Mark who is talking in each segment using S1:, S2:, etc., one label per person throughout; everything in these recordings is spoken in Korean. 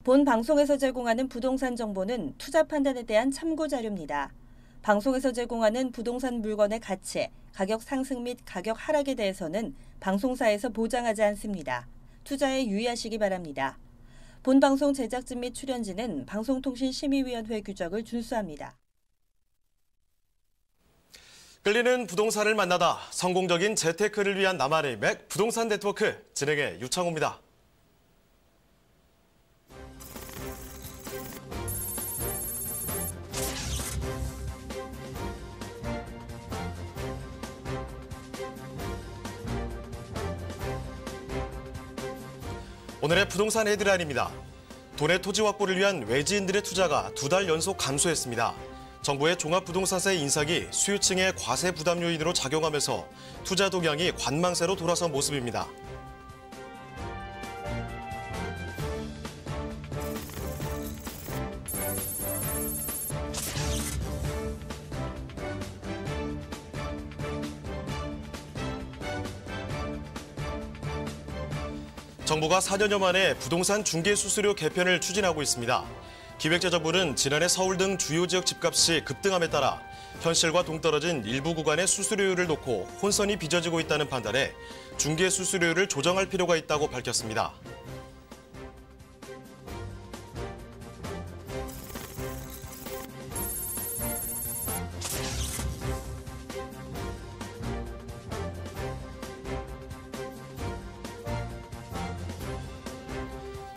S1: 본 방송에서 제공하는 부동산 정보는 투자 판단에 대한 참고 자료입니다. 방송에서 제공하는 부동산 물건의 가치, 가격 상승 및 가격 하락에 대해서는 방송사에서 보장하지 않습니다. 투자에 유의하시기 바랍니다. 본 방송 제작진 및 출연진은 방송통신심의위원회 규정을 준수합니다.
S2: 끌리는 부동산을 만나다 성공적인 재테크를 위한 나만의 맥 부동산 네트워크 진행의 유창호입니다. 오늘의 부동산 헤드라인입니다. 도내 토지 확보를 위한 외지인들의 투자가 2달 연속 감소했습니다. 정부의 종합부동산세 인상이 수요층의 과세 부담 요인으로 작용하면서 투자 동향이 관망세로 돌아선 모습입니다. 정부가 4년여 만에 부동산 중개 수수료 개편을 추진하고 있습니다. 기획재정부는 지난해 서울 등 주요 지역 집값이 급등함에 따라 현실과 동떨어진 일부 구간의 수수료율을 놓고 혼선이 빚어지고 있다는 판단에 중개 수수료율을 조정할 필요가 있다고 밝혔습니다.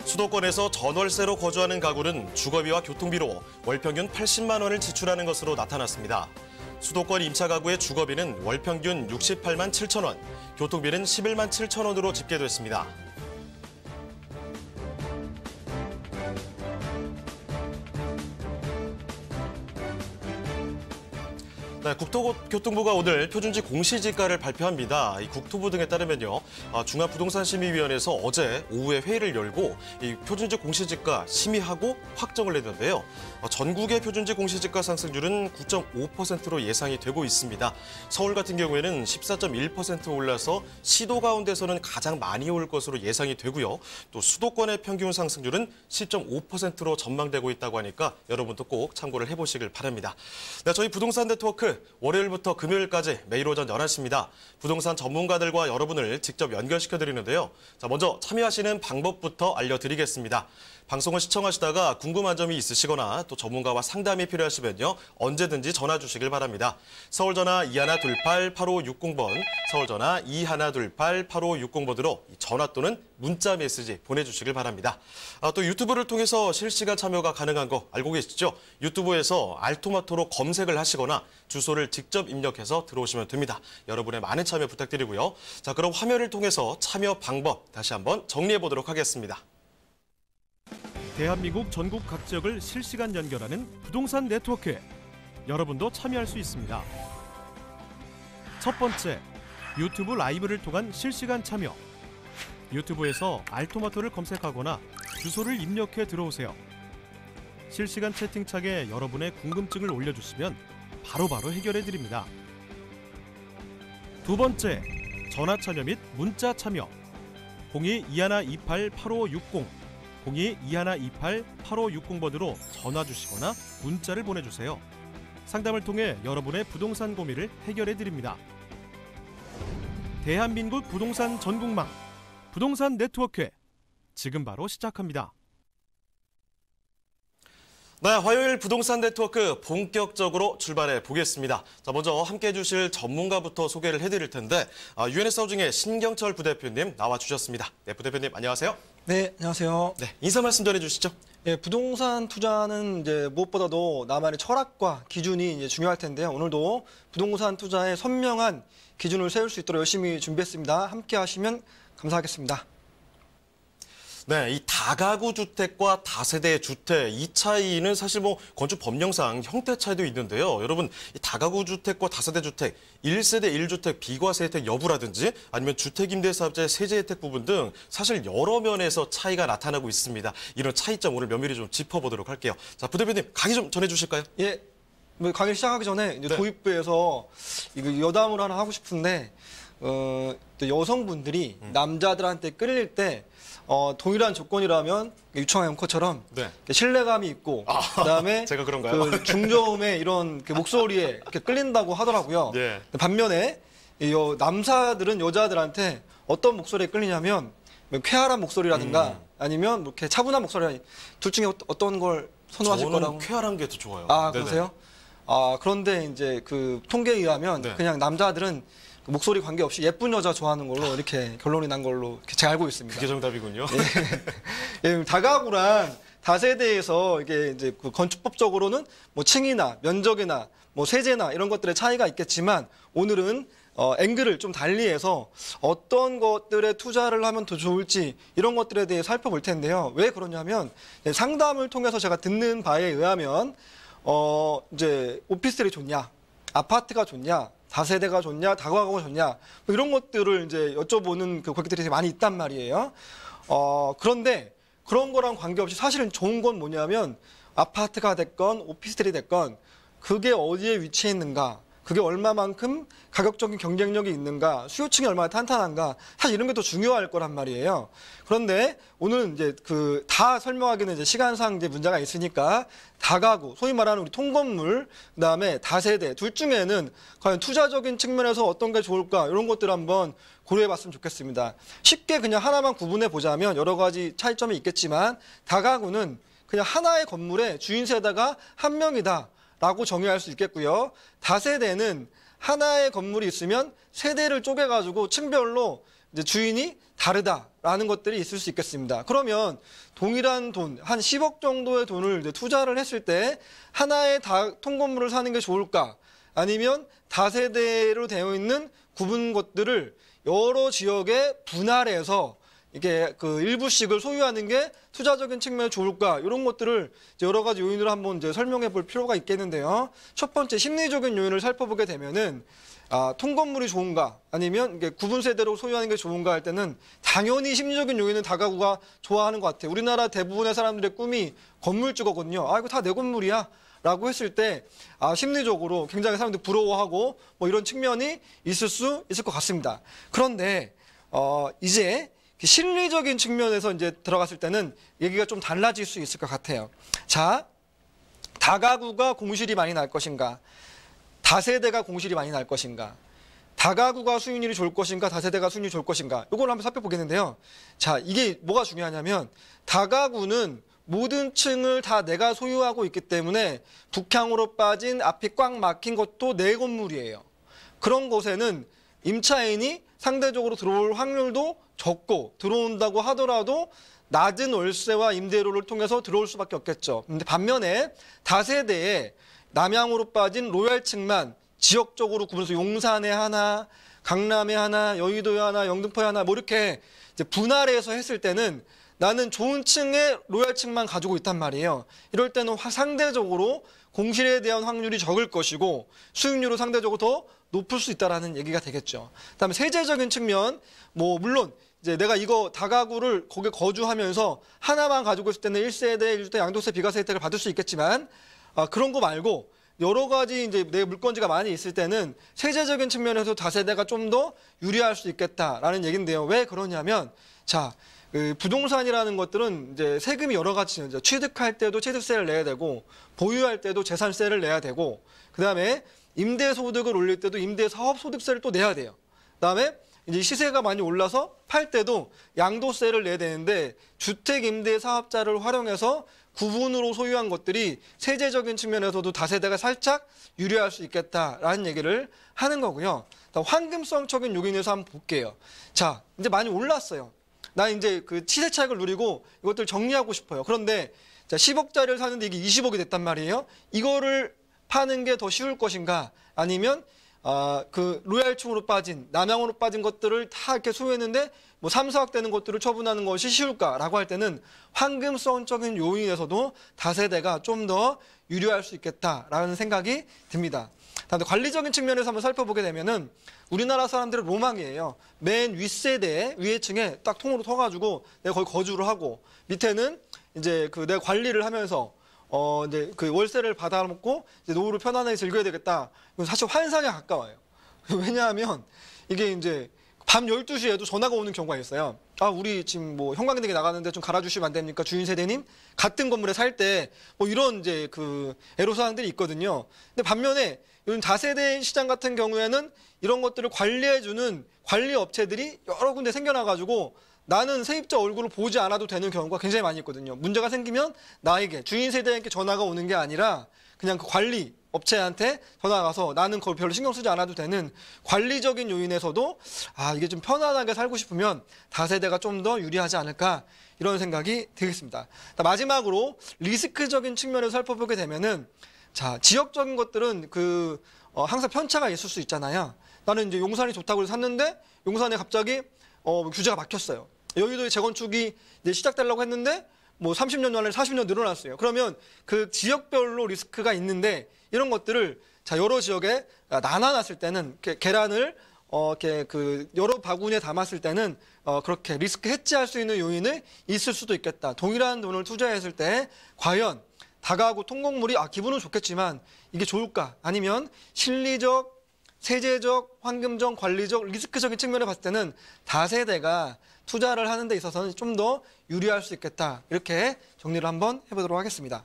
S2: 수도권에서 전월세로 거주하는 가구는 주거비와 교통비로 월 평균 80만 원을 지출하는 것으로 나타났습니다. 수도권 임차 가구의 주거비는 월 평균 68만 7천 원, 교통비는 11만 7천 원으로 집계됐습니다. 네, 국토교통부가 오늘 표준지 공시지가를 발표합니다. 이 국토부 등에 따르면요, 중앙부동산심의위원회에서 어제 오후에 회의를 열고 이 표준지 공시지가 심의하고 확정을 했는데요. 전국의 표준지 공시지가 상승률은 9.5%로 예상이 되고 있습니다. 서울 같은 경우에는 14.1% 올라서 시도 가운데서는 가장 많이 올 것으로 예상이 되고요. 또 수도권의 평균 상승률은 10.5%로 전망되고 있다고 하니까 여러분도 꼭 참고를 해보시길 바랍니다. 네, 저희 부동산 네트워크 월요일부터 금요일까지 매일 오전 11시입니다. 부동산 전문가들과 여러분을 직접 연결시켜드리는데요. 자, 먼저 참여하시는 방법부터 알려드리겠습니다. 방송을 시청하시다가 궁금한 점이 있으시거나 또 전문가와 상담이 필요하시면요. 언제든지 전화 주시길 바랍니다. 서울전화 2128-8560번, 서울전화 2128-8560번으로 전화 또는 문자 메시지 보내주시길 바랍니다. 또 유튜브를 통해서 실시간 참여가 가능한 거 알고 계시죠? 유튜브에서 알토마토로 검색을 하시거나 주소를 직접 입력해서 들어오시면 됩니다. 여러분의 많은 참여 부탁드리고요. 자, 그럼 화면을 통해서 참여 방법 다시 한번 정리해 보도록 하겠습니다.
S3: 대한민국 전국 각 지역을 실시간 연결하는 부동산 네트워크. 여러분도 참여할 수 있습니다. 첫 번째, 유튜브 라이브를 통한 실시간 참여. 유튜브에서 알토마토를 검색하거나 주소를 입력해 들어오세요. 실시간 채팅창에 여러분의 궁금증을 올려주시면 바로바로 해결해 드립니다. 두 번째, 전화 참여 및 문자 참여. 02-2128-8560, 02-2128-8560번으로 전화 주시거나 문자를 보내주세요. 상담을 통해 여러분의 부동산 고민을 해결해 드립니다. 대한민국 부동산 전국망, 부동산 네트워크, 지금 바로 시작합니다.
S2: 네, 화요일 부동산 네트워크 본격적으로 출발해 보겠습니다. 자, 먼저 함께해 주실 전문가부터 소개를 해드릴 텐데 UNS 하우징의 신경철 부대표님 나와주셨습니다. 네, 부대표님 안녕하세요.
S4: 네, 안녕하세요.
S2: 네, 인사 말씀 전해주시죠.
S4: 예, 부동산 투자는 이제 무엇보다도 나만의 철학과 기준이 이제 중요할 텐데요. 오늘도 부동산 투자에 선명한 기준을 세울 수 있도록 열심히 준비했습니다. 함께 하시면 감사하겠습니다.
S2: 네, 이 다가구 주택과 다세대 주택 이 차이는 사실 건축 법령상 형태 차이도 있는데요. 여러분, 이 다가구 주택과 다세대 주택, 1세대 1주택 비과세 혜택 여부라든지 아니면 주택임대사업자의 세제 혜택 부분 등 사실 여러 면에서 차이가 나타나고 있습니다. 이런 차이점 오늘 면밀히 좀 짚어보도록 할게요. 자, 부대표님 강의 좀 전해주실까요?
S4: 예, 강의 시작하기 전에 이제
S2: 네.
S4: 도입부에서 이거 여담을 하나 하고 싶은데 또 여성분들이 남자들한테 끌릴 때 동일한 조건이라면 유청아 앵커처럼
S2: 네.
S4: 신뢰감이 있고 그다음에
S2: 제가 그런가요?
S4: 그 중저음의 이런 그 목소리에 이렇게 끌린다고 하더라고요.
S2: 예.
S4: 반면에 남사들은 여자들한테 어떤 목소리에 끌리냐면 쾌활한 목소리라든가 아니면 뭐 이렇게 차분한 목소리 둘 중에 어떤 걸 선호하실 거라고?
S2: 저는 쾌활한 게 더 좋아요.
S4: 아,
S2: 네네.
S4: 그러세요? 그런데 이제 그 통계에 의하면
S2: 네.
S4: 그냥 남자들은 목소리 관계없이 예쁜 여자 좋아하는 걸로 이렇게 결론이 난 걸로 이렇게 제가 알고 있습니다.
S2: 그게 정답이군요.
S4: 예, 다가구랑 다세대에서 이게 이제 그 건축법적으로는 뭐 층이나 면적이나 뭐 세제나 이런 것들의 차이가 있겠지만 오늘은 앵글을 좀 달리해서 어떤 것들에 투자를 하면 더 좋을지 이런 것들에 대해 살펴볼 텐데요. 왜 그러냐면 상담을 통해서 제가 듣는 바에 의하면 이제 오피스텔이 좋냐, 아파트가 좋냐, 다세대가 좋냐, 다가구가 좋냐 뭐 이런 것들을 이제 여쭤보는 그 고객들이 되게 많이 있단 말이에요. 그런데 그런 거랑 관계없이 사실은 좋은 건 뭐냐면 아파트가 됐건 오피스텔이 됐건 그게 어디에 위치해 있는가, 그게 얼마만큼 가격적인 경쟁력이 있는가, 수요층이 얼마나 탄탄한가, 사실 이런 게 더 중요할 거란 말이에요. 그런데 오늘은 이제 그 다 설명하기는 이제 시간상 이제 문제가 있으니까 다가구, 소위 말하는 우리 통건물, 그다음에 다세대 둘 중에는 과연 투자적인 측면에서 어떤 게 좋을까 이런 것들을 한번 고려해봤으면 좋겠습니다. 쉽게 그냥 하나만 구분해 보자면 여러 가지 차이점이 있겠지만 다가구는 그냥 하나의 건물에 주인 세대가 한 명이다. 라고 정의할 수 있겠고요. 다세대는 하나의 건물이 있으면 세대를 쪼개가지고 층별로 이제 주인이 다르다라는 것들이 있을 수 있겠습니다. 그러면 동일한 돈, 한 10억 정도의 돈을 이제 투자를 했을 때 하나의 통건물을 사는 게 좋을까? 아니면 다세대로 되어 있는 구분 것들을 여러 지역에 분할해서 이게 그 일부씩을 소유하는 게 투자적인 측면에 좋을까 이런 것들을 이제 여러 가지 요인으로 한번 이제 설명해 볼 필요가 있겠는데요. 첫 번째 심리적인 요인을 살펴보게 되면은 통건물이 좋은가 아니면 이게 구분 세대로 소유하는 게 좋은가 할 때는 당연히 심리적인 요인은 다가구가 좋아하는 것 같아요. 우리나라 대부분의 사람들의 꿈이 건물주거거든요. 이거 다 내 건물이야. 라고 했을 때 심리적으로 굉장히 사람들이 부러워하고 뭐 이런 측면이 있을 수 있을 것 같습니다. 그런데 이제 심리적인 측면에서 이제 들어갔을 때는 얘기가 좀 달라질 수 있을 것 같아요. 자, 다가구가 공실이 많이 날 것인가? 다세대가 공실이 많이 날 것인가? 다가구가 수익률이 좋을 것인가? 다세대가 수익률이 좋을 것인가? 이걸 한번 살펴보겠는데요. 자, 이게 뭐가 중요하냐면 다가구는 모든 층을 다 내가 소유하고 있기 때문에 북향으로 빠진 앞이 꽉 막힌 것도 내 건물이에요. 그런 곳에는 임차인이 상대적으로 들어올 확률도 적고 들어온다고 하더라도 낮은 월세와 임대료를 통해서 들어올 수밖에 없겠죠. 근데 반면에 다세대에 남향으로 빠진 로얄층만 지역적으로 구분해서 용산에 하나, 강남에 하나, 여의도에 하나, 영등포에 하나 뭐 이렇게 이제 분할해서 했을 때는 나는 좋은 층의 로얄층만 가지고 있단 말이에요. 이럴 때는 상대적으로 공실에 대한 확률이 적을 것이고 수익률은 상대적으로 더 높을 수 있다라는 얘기가 되겠죠. 그다음에 세제적인 측면, 뭐 물론 이제 내가 이거 다가구를 거기에 거주하면서 하나만 가지고 있을 때는 1세대, 1주택, 양도세, 비과세 혜택을 받을 수 있겠지만 그런 거 말고 여러 가지 이제 내 물건지가 많이 있을 때는 세제적인 측면에서 다세대가 좀 더 유리할 수 있겠다라는 얘기인데요. 왜 그러냐면 자. 부동산이라는 것들은 이제 세금이 여러 가지 이제 취득할 때도 취득세를 내야 되고 보유할 때도 재산세를 내야 되고 그다음에 임대소득을 올릴 때도 임대사업소득세를 또 내야 돼요. 그다음에 이제 시세가 많이 올라서 팔 때도 양도세를 내야 되는데 주택임대사업자를 활용해서 구분으로 소유한 것들이 세제적인 측면에서도 다세대가 살짝 유리할 수 있겠다라는 얘기를 하는 거고요. 황금성적인 요인에서 한번 볼게요. 자, 이제 많이 올랐어요. 나 이제 그 시세 차익을 누리고 이것들 정리하고 싶어요. 그런데 자, 10억짜리를 사는데 이게 20억이 됐단 말이에요. 이거를 파는 게 더 쉬울 것인가? 아니면 그 로얄층으로 빠진 남향으로 빠진 것들을 다 이렇게 소유했는데 뭐 3, 4억 되는 것들을 처분하는 것이 쉬울까라고 할 때는 황금성적인 요인에서도 다세대가 좀 더 유리할 수 있겠다라는 생각이 듭니다. 다음에 관리적인 측면에서 한번 살펴보게 되면은 우리나라 사람들의 로망이에요. 맨 윗세대, 위에 층에 딱 통으로 터가지고 내가 거기 거주를 하고 밑에는 이제 그 내가 관리를 하면서 이제 그 월세를 받아먹고 이제 노후를 편안하게 즐겨야 되겠다. 이건 사실 환상에 가까워요. 왜냐하면 이게 이제 밤 12시에도 전화가 오는 경우가 있어요. 아, 우리 지금 뭐 형광등에 나가는데 좀 갈아주시면 안 됩니까? 주인 세대님? 같은 건물에 살 때 뭐 이런 이제 그 애로사항들이 있거든요. 근데 반면에 요즘 다세대 시장 같은 경우에는 이런 것들을 관리해주는 관리 업체들이 여러 군데 생겨나가지고 나는 세입자 얼굴을 보지 않아도 되는 경우가 굉장히 많이 있거든요. 문제가 생기면 나에게, 주인 세대에게 전화가 오는 게 아니라 그냥 그 관리 업체한테 전화가 와서 나는 그걸 별로 신경 쓰지 않아도 되는 관리적인 요인에서도 아, 이게 좀 편안하게 살고 싶으면 다세대가 좀 더 유리하지 않을까 이런 생각이 들겠습니다. 마지막으로 리스크적인 측면에서 살펴보게 되면은 자, 지역적인 것들은 항상 편차가 있을 수 있잖아요. 나는 이제 용산이 좋다고 해서 샀는데 용산에 갑자기 규제가 막혔어요. 여의도의 재건축이 이제 시작되려고 했는데 뭐 30년 만에 40년 늘어났어요. 그러면 그 지역별로 리스크가 있는데 이런 것들을 자, 여러 지역에 나눠놨을 때는 계란을 이렇게 여러 바구니에 담았을 때는 그렇게 리스크 해지할 수 있는 요인이 있을 수도 있겠다. 동일한 돈을 투자했을 때 과연 다가구 통곡물이 기분은 좋겠지만 이게 좋을까? 아니면 실리적, 세제적, 환경적, 관리적, 리스크적인 측면을 봤을 때는 다세대가 투자를 하는 데 있어서는 좀 더 유리할 수 있겠다. 이렇게 정리를 한번 해보도록 하겠습니다.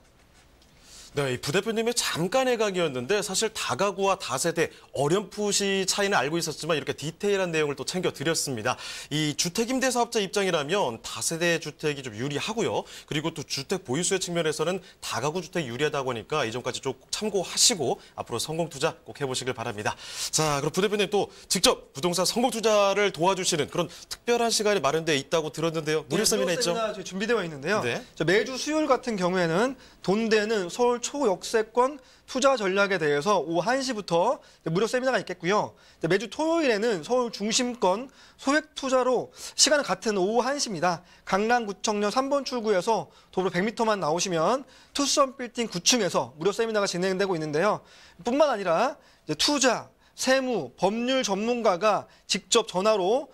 S2: 네, 이 부대표님의 잠깐의 강의였는데 사실 다가구와 다세대 어렴풋이 차이는 알고 있었지만 이렇게 디테일한 내용을 또 챙겨드렸습니다. 이 주택임대사업자 입장이라면 다세대 주택이 좀 유리하고요. 그리고 또 주택 보유수의 측면에서는 다가구 주택이 유리하다고 하니까 이 점까지 좀 참고하시고 앞으로 성공투자 꼭 해보시길 바랍니다. 자, 그럼 부대표님 또 직접 부동산 성공투자를 도와주시는 그런 특별한 시간이 마련되어 있다고 들었는데요. 무료 세미나 있죠?
S4: 세미나 준비되어 있는데요.
S2: 네.
S4: 매주 수요일 같은 경우에는 돈 되는 서울 초역세권 투자 전략에 대해서 오후 1시부터 무료 세미나가 있겠고요. 매주 토요일에는 서울 중심권 소액 투자로 시간은 같은 오후 1시입니다. 강남구청역 3번 출구에서 도로 100m만 나오시면 투썸 빌딩 9층에서 무료 세미나가 진행되고 있는데요. 뿐만 아니라 이제 투자, 세무, 법률 전문가가 직접 전화로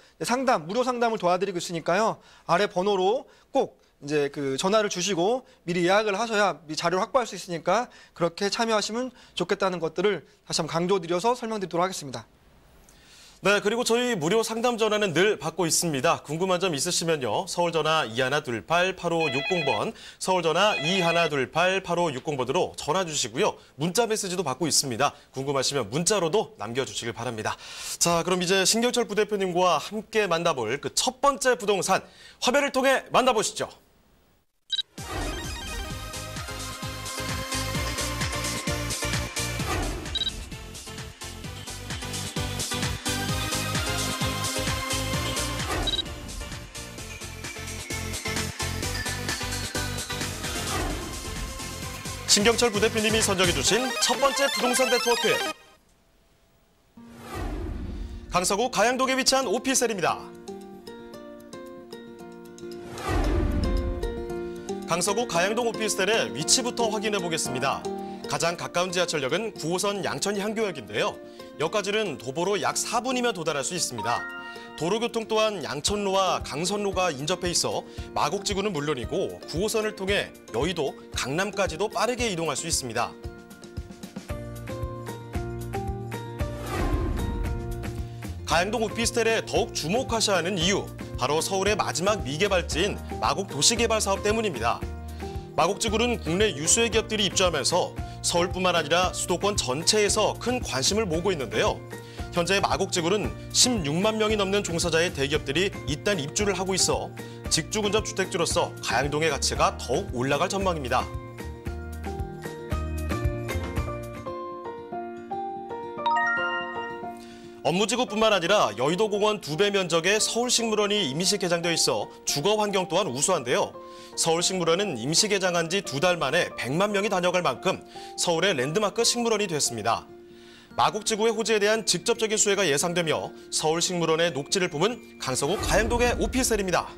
S4: 무료 상담을 도와드리고 있으니까요. 아래 번호로 꼭 이제 전화를 주시고 미리 예약을 하셔야 자료를 확보할 수 있으니까 그렇게 참여하시면 좋겠다는 것들을 다시 한번 강조드려서 설명드리도록 하겠습니다.
S2: 네, 그리고 저희 무료 상담 전화는 늘 받고 있습니다. 궁금한 점 있으시면요. 서울전화 2128-8560번, 서울전화 2128-8560번으로 전화 주시고요. 문자 메시지도 받고 있습니다. 궁금하시면 문자로도 남겨주시길 바랍니다. 자, 그럼 이제 신경철 부대표님과 함께 만나볼 그 첫 번째 부동산 화면을 통해 만나보시죠. 신경철 부대표님이 선정해주신 첫 번째 부동산 네트워크. 강서구 가양동에 위치한 오피스텔입니다. 강서구 가양동 오피스텔의 위치부터 확인해 보겠습니다. 가장 가까운 지하철역은 9호선 양천향교역인데요. 역까지는 도보로 약 4분이면 도달할 수 있습니다. 도로교통 또한 양천로와 강선로가 인접해 있어 마곡지구는 물론이고 9호선을 통해 여의도, 강남까지도 빠르게 이동할 수 있습니다. 가양동 오피스텔에 더욱 주목하셔야 하는 이유, 바로 서울의 마지막 미개발지인 마곡 도시개발 사업 때문입니다. 마곡지구는 국내 유수의 기업들이 입주하면서 서울뿐만 아니라 수도권 전체에서 큰 관심을 모으고 있는데요. 현재 마곡지구는 16만 명이 넘는 종사자의 대기업들이 잇단 입주를 하고 있어 직주 근접 주택지로서 가양동의 가치가 더욱 올라갈 전망입니다. 업무지구뿐만 아니라 여의도공원 2배 면적의 서울식물원이 임시 개장되어 있어 주거 환경 또한 우수한데요. 서울식물원은 임시 개장한 지 2달 만에 100만 명이 다녀갈 만큼 서울의 랜드마크 식물원이 됐습니다. 마곡지구의 호재에 대한 직접적인 수혜가 예상되며 서울식물원의 녹지를 품은 강서구 가양동의 오피스텔입니다.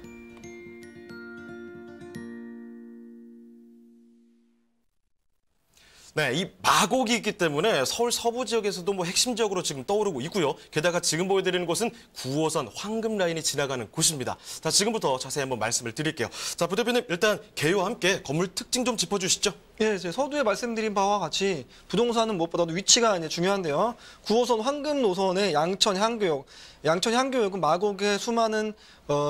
S2: 네, 이 마곡이 있기 때문에 서울 서부 지역에서도 핵심 지역으로 지금 떠오르고 있고요. 게다가 지금 보여드리는 곳은 9호선 황금 라인이 지나가는 곳입니다. 자, 지금부터 자세히 한번 말씀을 드릴게요. 자, 부대표님 일단 개요와 함께 건물 특징 좀 짚어주시죠.
S4: 예, 이제 서두에 말씀드린 바와 같이 부동산은 무엇보다도 위치가 이제 중요한데요. 9호선 황금 노선의 양천 향교역, 양천 향교역은 마곡의 수많은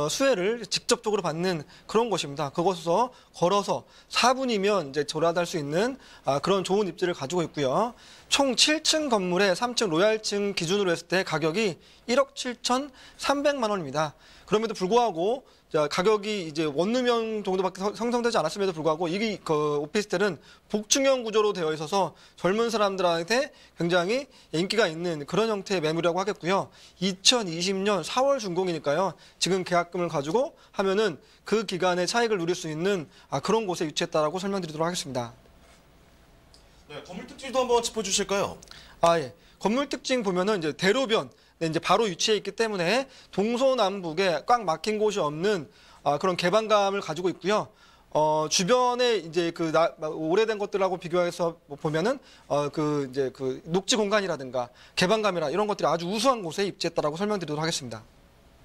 S4: 수혜를 직접적으로 받는 그런 곳입니다. 그곳에서 걸어서 4분이면 이제 돌아갈 수 있는 그런 좋은 입지를 가지고 있고요. 총 7층 건물에 3층 로얄층 기준으로 했을 때 가격이 1억 7,300만 원입니다. 그럼에도 불구하고 가격이 이제 원룸형 정도밖에 형성되지 않았음에도 불구하고 이 오피스텔은 복층형 구조로 되어 있어서 젊은 사람들한테 굉장히 인기가 있는 그런 형태의 매물이라고 하겠고요. 2020년 4월 준공이니까요. 지금 계약금을 가지고 하면은 그 기간의 차익을 누릴 수 있는 그런 곳에 위치했다라고 설명드리도록 하겠습니다.
S2: 네, 건물 특징도 한번 짚어주실까요?
S4: 예. 건물 특징 보면은 이제 대로변, 이제 바로 위치해 있기 때문에 동서남북에 꽉 막힌 곳이 없는 그런 개방감을 가지고 있고요. 주변에 이제 오래된 것들하고 비교해서 보면은 이제 녹지 공간이라든가 개방감이나 이런 것들이 아주 우수한 곳에 입지했다라고 설명드리도록 하겠습니다.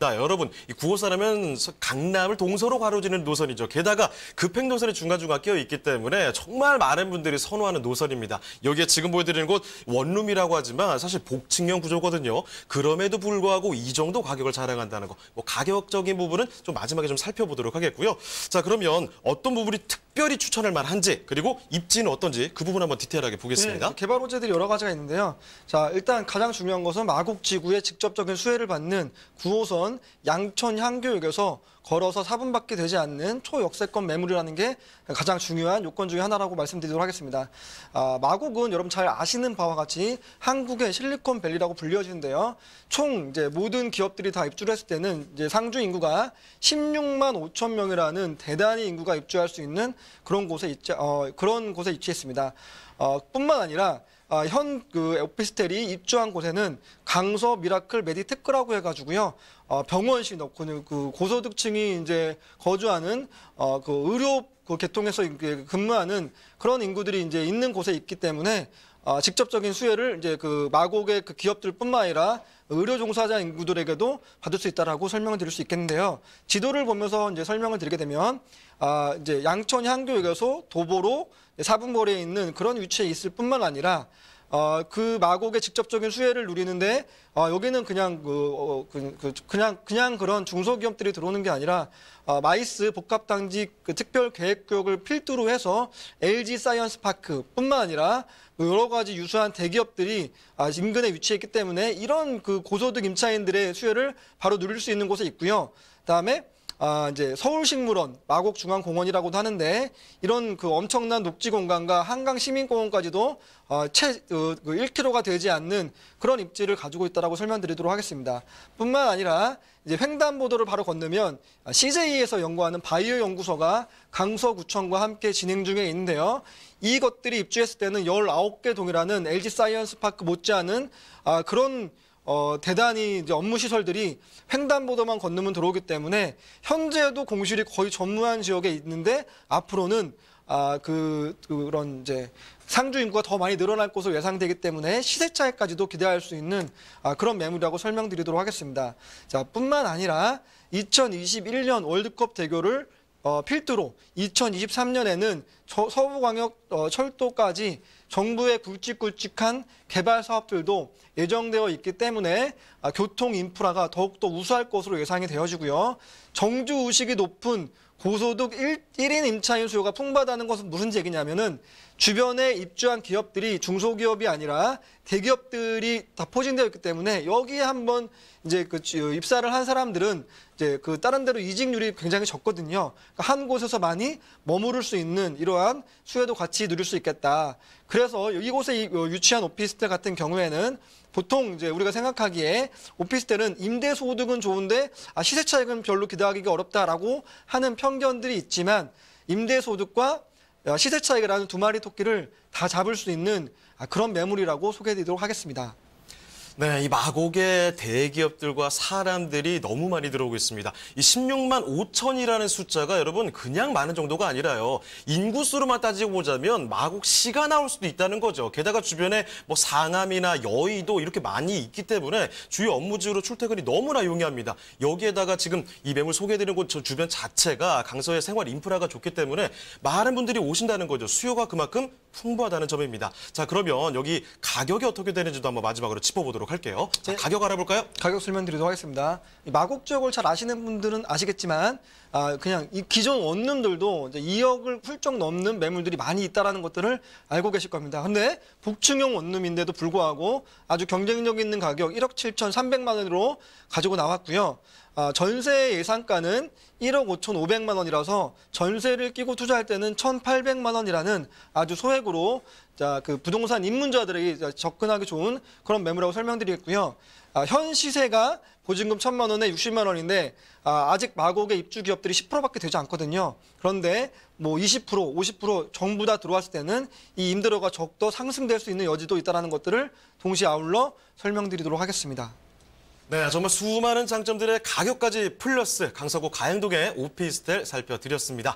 S2: 여러분, 이 9호선하면 강남을 동서로 가로지는 노선이죠. 게다가 급행노선이 중간중간 끼어 있기 때문에 정말 많은 분들이 선호하는 노선입니다. 여기에 지금 보여드리는 곳 원룸이라고 하지만 사실 복층형 구조거든요. 그럼에도 불구하고 이 정도 가격을 자랑한다는 거, 뭐 가격적인 부분은 좀 마지막에 좀 살펴보도록 하겠고요. 자, 그러면 어떤 부분이 특별히 추천할 만한지, 그리고 입지는 어떤지 그 부분 한번 디테일하게 보겠습니다.
S4: 네, 개발 호재들이 여러 가지가 있는데요. 자, 일단 가장 중요한 것은 마곡 지구의 직접적인 수혜를 받는 9호선 양천 향교역에서 걸어서 4분밖에 되지 않는 초역세권 매물이라는 게 가장 중요한 요건 중에 하나라고 말씀드리도록 하겠습니다. 마곡은 여러분 잘 아시는 바와 같이 한국의 실리콘밸리라고 불려지는데요. 총 이제 모든 기업들이 다 입주를 했을 때는 이제 상주 인구가 16만 5천 명이라는 대단히 인구가 입주할 수 있는 그런 곳에 위치했습니다. 뿐만 아니라 현 오피스텔이 입주한 곳에는 강서 미라클 메디테크라고 해가지고요. 병원시 넣고 고소득층이 이제 거주하는 의료 계통에서 근무하는 그런 인구들이 이제 있는 곳에 있기 때문에 직접적인 수혜를 이제 마곡의 기업들뿐만 아니라 의료 종사자 인구들에게도 받을 수 있다라고 설명을 드릴 수 있겠는데요. 지도를 보면서 이제 설명을 드리게 되면 이제 양천 향교역에서 도보로 4분 거리에 있는 그런 위치에 있을 뿐만 아니라 그 마곡의 직접적인 수혜를 누리는데 여기는 그냥 그냥 그런 중소기업들이 들어오는 게 아니라 마이스 복합단지 특별 계획구역을 필두로 해서 LG 사이언스 파크뿐만 아니라 여러 가지 유수한 대기업들이 인근에 위치했기 때문에 이런 고소득 임차인들의 수혜를 바로 누릴 수 있는 곳에 있고요. 그다음에 이제 서울식물원, 마곡중앙공원이라고도 하는데 이런 엄청난 녹지 공간과 한강 시민공원까지도 채 1km가 되지 않는 그런 입지를 가지고 있다라고 설명드리도록 하겠습니다. 뿐만 아니라 이제 횡단보도를 바로 건너면 CJ에서 연구하는 바이오 연구소가 강서구청과 함께 진행 중에 있는데요. 이것들이 입주했을 때는 19개 동이라는 LG 사이언스 파크 못지않은 그런 대단히 이제 업무 시설들이 횡단보도만 건너면 들어오기 때문에 현재도 공실이 거의 전무한 지역에 있는데 앞으로는 그런 이제 상주 인구가 더 많이 늘어날 것으로 예상되기 때문에 시세 차익까지도 기대할 수 있는 그런 매물이라고 설명드리도록 하겠습니다. 자, 뿐만 아니라 2021년 월드컵 대교를 필두로 2023년에는 서부광역 철도까지 정부의 굵직굵직한 개발 사업들도 예정되어 있기 때문에 교통 인프라가 더욱더 우수할 것으로 예상이 되어지고요. 정주 의식이 높은 고소득 1인 임차인 수요가 풍부하다는 것은 무슨 얘기냐면은 주변에 입주한 기업들이 중소기업이 아니라 대기업들이 다 포진되어 있기 때문에 여기에 한번 이제 입사를 한 사람들은 이제 다른 데로 이직률이 굉장히 적거든요. 그러니까 한 곳에서 많이 머무를 수 있는 이러한 수혜도 같이 누릴 수 있겠다. 그래서 이곳에 위치한 오피스텔 같은 경우에는 보통 이제 우리가 생각하기에 오피스텔은 임대 소득은 좋은데 시세 차익은 별로 기대하기가 어렵다라고 하는 편견들이 있지만 임대 소득과 시세 차익이라는 두 마리 토끼를 다 잡을 수 있는 그런 매물이라고 소개해드리도록 하겠습니다.
S2: 네, 이 마곡의 대기업들과 사람들이 너무 많이 들어오고 있습니다. 이 16만 5천이라는 숫자가 여러분 그냥 많은 정도가 아니라요. 인구수로만 따지고 보자면 마곡시가 나올 수도 있다는 거죠. 게다가 주변에 뭐 상암이나 여의도 이렇게 많이 있기 때문에 주요 업무지로 출퇴근이 너무나 용이합니다. 여기에다가 지금 이 매물 소개해드리는 곳 주변 자체가 강서의 생활 인프라가 좋기 때문에 많은 분들이 오신다는 거죠. 수요가 그만큼 풍부하다는 점입니다. 자, 그러면 여기 가격이 어떻게 되는지도 한번 마지막으로 짚어보도록 할게요. 자,
S4: 네.
S2: 가격 알아볼까요?
S4: 가격 설명드리도록 하겠습니다. 이 마곡 지역을 잘 아시는 분들은 아시겠지만 그냥 이 기존 원룸들도 이제 2억을 훌쩍 넘는 매물들이 많이 있다는 것들을 알고 계실 겁니다. 근데 복층형 원룸인데도 불구하고 아주 경쟁력 있는 가격 1억 7,300만 원으로 가지고 나왔고요. 전세 예상가는 1억 5,500만 원이라서 전세를 끼고 투자할 때는 1,800만 원이라는 아주 소액으로 그 부동산 입문자들에게 접근하기 좋은 그런 매물이라고 설명드리겠고요. 현 시세가 보증금 1,000만 원에 60만 원인데 아직 마곡의 입주 기업들이 10%밖에 되지 않거든요. 그런데 뭐 20%, 50% 전부 다 들어왔을 때는 이 임대료가 적더 상승될 수 있는 여지도 있다는 것들을 동시에 아울러 설명드리도록 하겠습니다.
S2: 네, 정말 수많은 장점들의 가격까지 플러스 강서구 가양동의 오피스텔 살펴드렸습니다.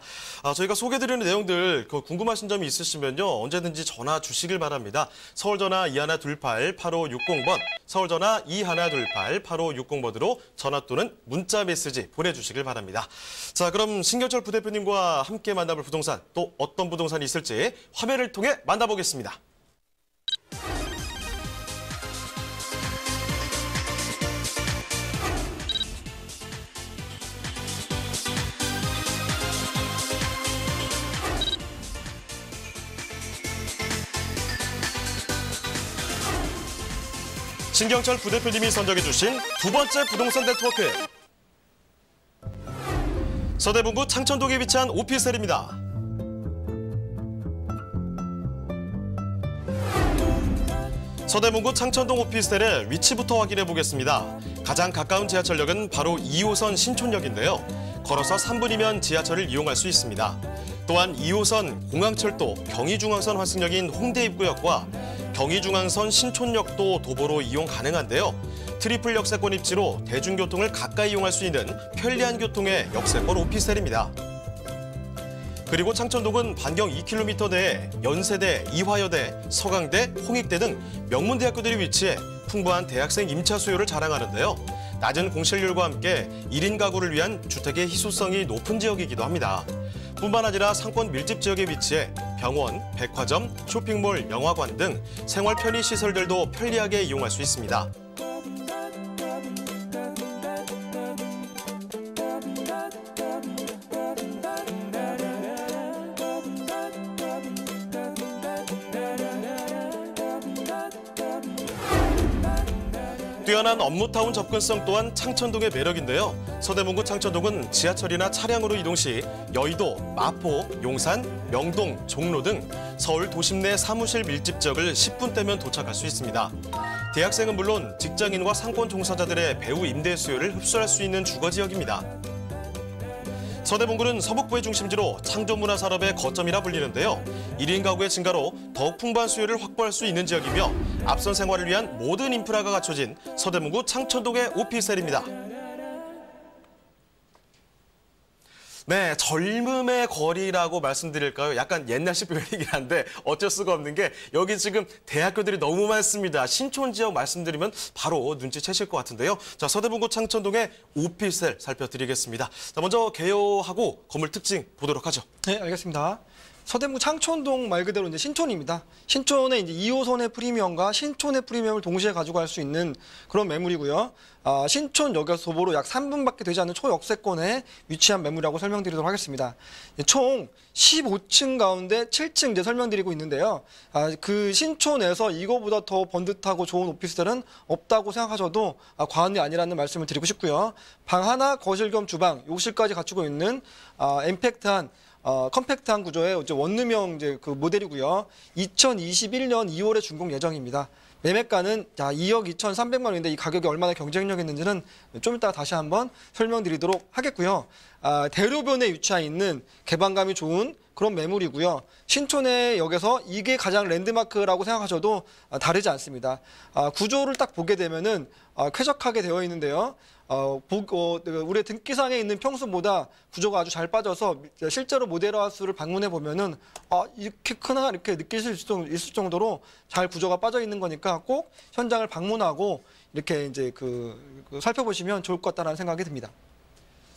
S2: 저희가 소개해드리는 내용들 궁금하신 점이 있으시면요. 언제든지 전화 주시길 바랍니다. 서울전화 2128-8560번, 서울전화 2128-8560번으로 전화 또는 문자 메시지 보내주시길 바랍니다. 자, 그럼 신경철 부대표님과 함께 만나볼 부동산, 또 어떤 부동산이 있을지 화면을 통해 만나보겠습니다. 신경철 부대표님이 선정해주신 두 번째 부동산 네트워크. 서대문구 창천동에 위치한 오피스텔입니다. 서대문구 창천동 오피스텔의 위치부터 확인해 보겠습니다. 가장 가까운 지하철역은 바로 2호선 신촌역인데요. 걸어서 3분이면 지하철을 이용할 수 있습니다. 또한 2호선 공항철도 경의중앙선 환승역인 홍대 입구역과 경의중앙선 신촌역도 도보로 이용 가능한데요. 트리플 역세권 입지로 대중교통을 가까이 이용할 수 있는 편리한 교통의 역세권 오피스텔입니다. 그리고 창천동은 반경 2km 내에 연세대, 이화여대, 서강대, 홍익대 등 명문대학교들이 위치해 풍부한 대학생 임차 수요를 자랑하는데요. 낮은 공실률과 함께 1인 가구를 위한 주택의 희소성이 높은 지역이기도 합니다. 뿐만 아니라 상권 밀집 지역에 위치해 병원, 백화점, 쇼핑몰, 영화관 등 생활 편의 시설들도 편리하게 이용할 수 있습니다. 뛰어난 업무타운 접근성 또한 창천동의 매력인데요. 서대문구 창천동은 지하철이나 차량으로 이동 시 여의도, 마포, 용산, 명동, 종로 등 서울 도심 내 사무실 밀집 지역을 10분대면 도착할 수 있습니다. 대학생은 물론 직장인과 상권 종사자들의 배우 임대 수요를 흡수할 수 있는 주거 지역입니다. 서대문구는 서북부의 중심지로 창조문화산업의 거점이라 불리는데요. 1인 가구의 증가로 더욱 풍부한 수요를 확보할 수 있는 지역이며 앞선 생활을 위한 모든 인프라가 갖춰진 서대문구 창천동의 오피스텔입니다. 네, 젊음의 거리라고 말씀드릴까요? 약간 옛날식 표현이긴 한데 어쩔 수가 없는 게 여기 지금 대학교들이 너무 많습니다. 신촌 지역 말씀드리면 바로 눈치채실 것 같은데요. 자, 서대문구 창천동의 오피스텔 살펴드리겠습니다. 자, 먼저 개요하고 건물 특징 보도록 하죠.
S4: 네, 알겠습니다. 서대문구 창천동 말 그대로 이제 신촌입니다. 신촌의 이제 2호선의 프리미엄과 신촌의 프리미엄을 동시에 가지고 갈 수 있는 그런 매물이고요. 신촌역에서 도보로 약 3분밖에 되지 않는 초역세권에 위치한 매물이라고 설명드리도록 하겠습니다. 총 15층 가운데 7층 이제 설명드리고 있는데요. 그 신촌에서 이거보다 더 번듯하고 좋은 오피스텔은 없다고 생각하셔도 과언이 아니라는 말씀을 드리고 싶고요. 방 하나, 거실 겸 주방, 욕실까지 갖추고 있는 컴팩트한 구조의 이제 원룸형 이제 그 모델이고요. 2021년 2월에 준공 예정입니다. 매매가는 자 2억 2,300만 원인데 이 가격이 얼마나 경쟁력 있는지는 좀 이따 다시 한번 설명드리도록 하겠고요. 대로변에 위치해 있는 개방감이 좋은 그런 매물이고요. 신촌해역에서 이게 가장 랜드마크라고 생각하셔도 다르지 않습니다. 구조를 딱 보게 되면은 쾌적하게 되어 있는데요. 우리 등기상에 있는 평수보다 구조가 아주 잘 빠져서 실제로 모델하우스를 방문해 보면은 이렇게 크나 이렇게 느끼실 수 있을 정도로 잘 구조가 빠져 있는 거니까 꼭 현장을 방문하고 이렇게 이제 살펴보시면 좋을 것 같다는 생각이 듭니다.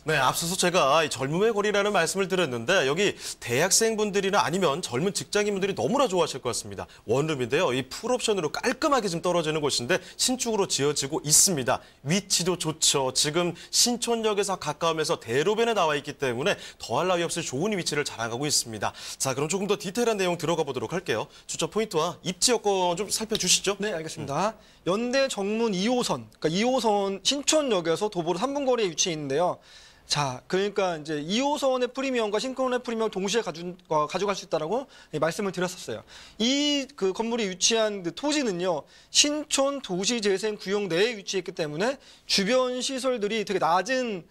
S2: 네, 앞서서 제가 이 젊음의 거리라는 말씀을 드렸는데 여기 대학생분들이나 아니면 젊은 직장인분들이 너무나 좋아하실 것 같습니다. 원룸인데요. 이 풀옵션으로 깔끔하게 좀 떨어지는 곳인데 신축으로 지어지고 있습니다. 위치도 좋죠. 지금 신촌역에서 가까우면서 대로변에 나와 있기 때문에 더할 나위 없이 좋은 위치를 자랑하고 있습니다. 자, 그럼 조금 더 디테일한 내용 들어가 보도록 할게요. 주차 포인트와 입지 여건 좀 살펴주시죠.
S4: 네, 알겠습니다. 연대 정문 2호선, 그러니까 2호선 신촌역에서 도보로 3분 거리에 위치해 있는데요. 자, 그러니까 이제 2호선의 프리미엄과 신촌의 프리미엄을 동시에 가져갈 수 있다라고 말씀을 드렸었어요. 이 건물이 위치한 토지는요, 신촌 도시재생구역 내에 위치했기 때문에 주변 시설들이 되게 낮은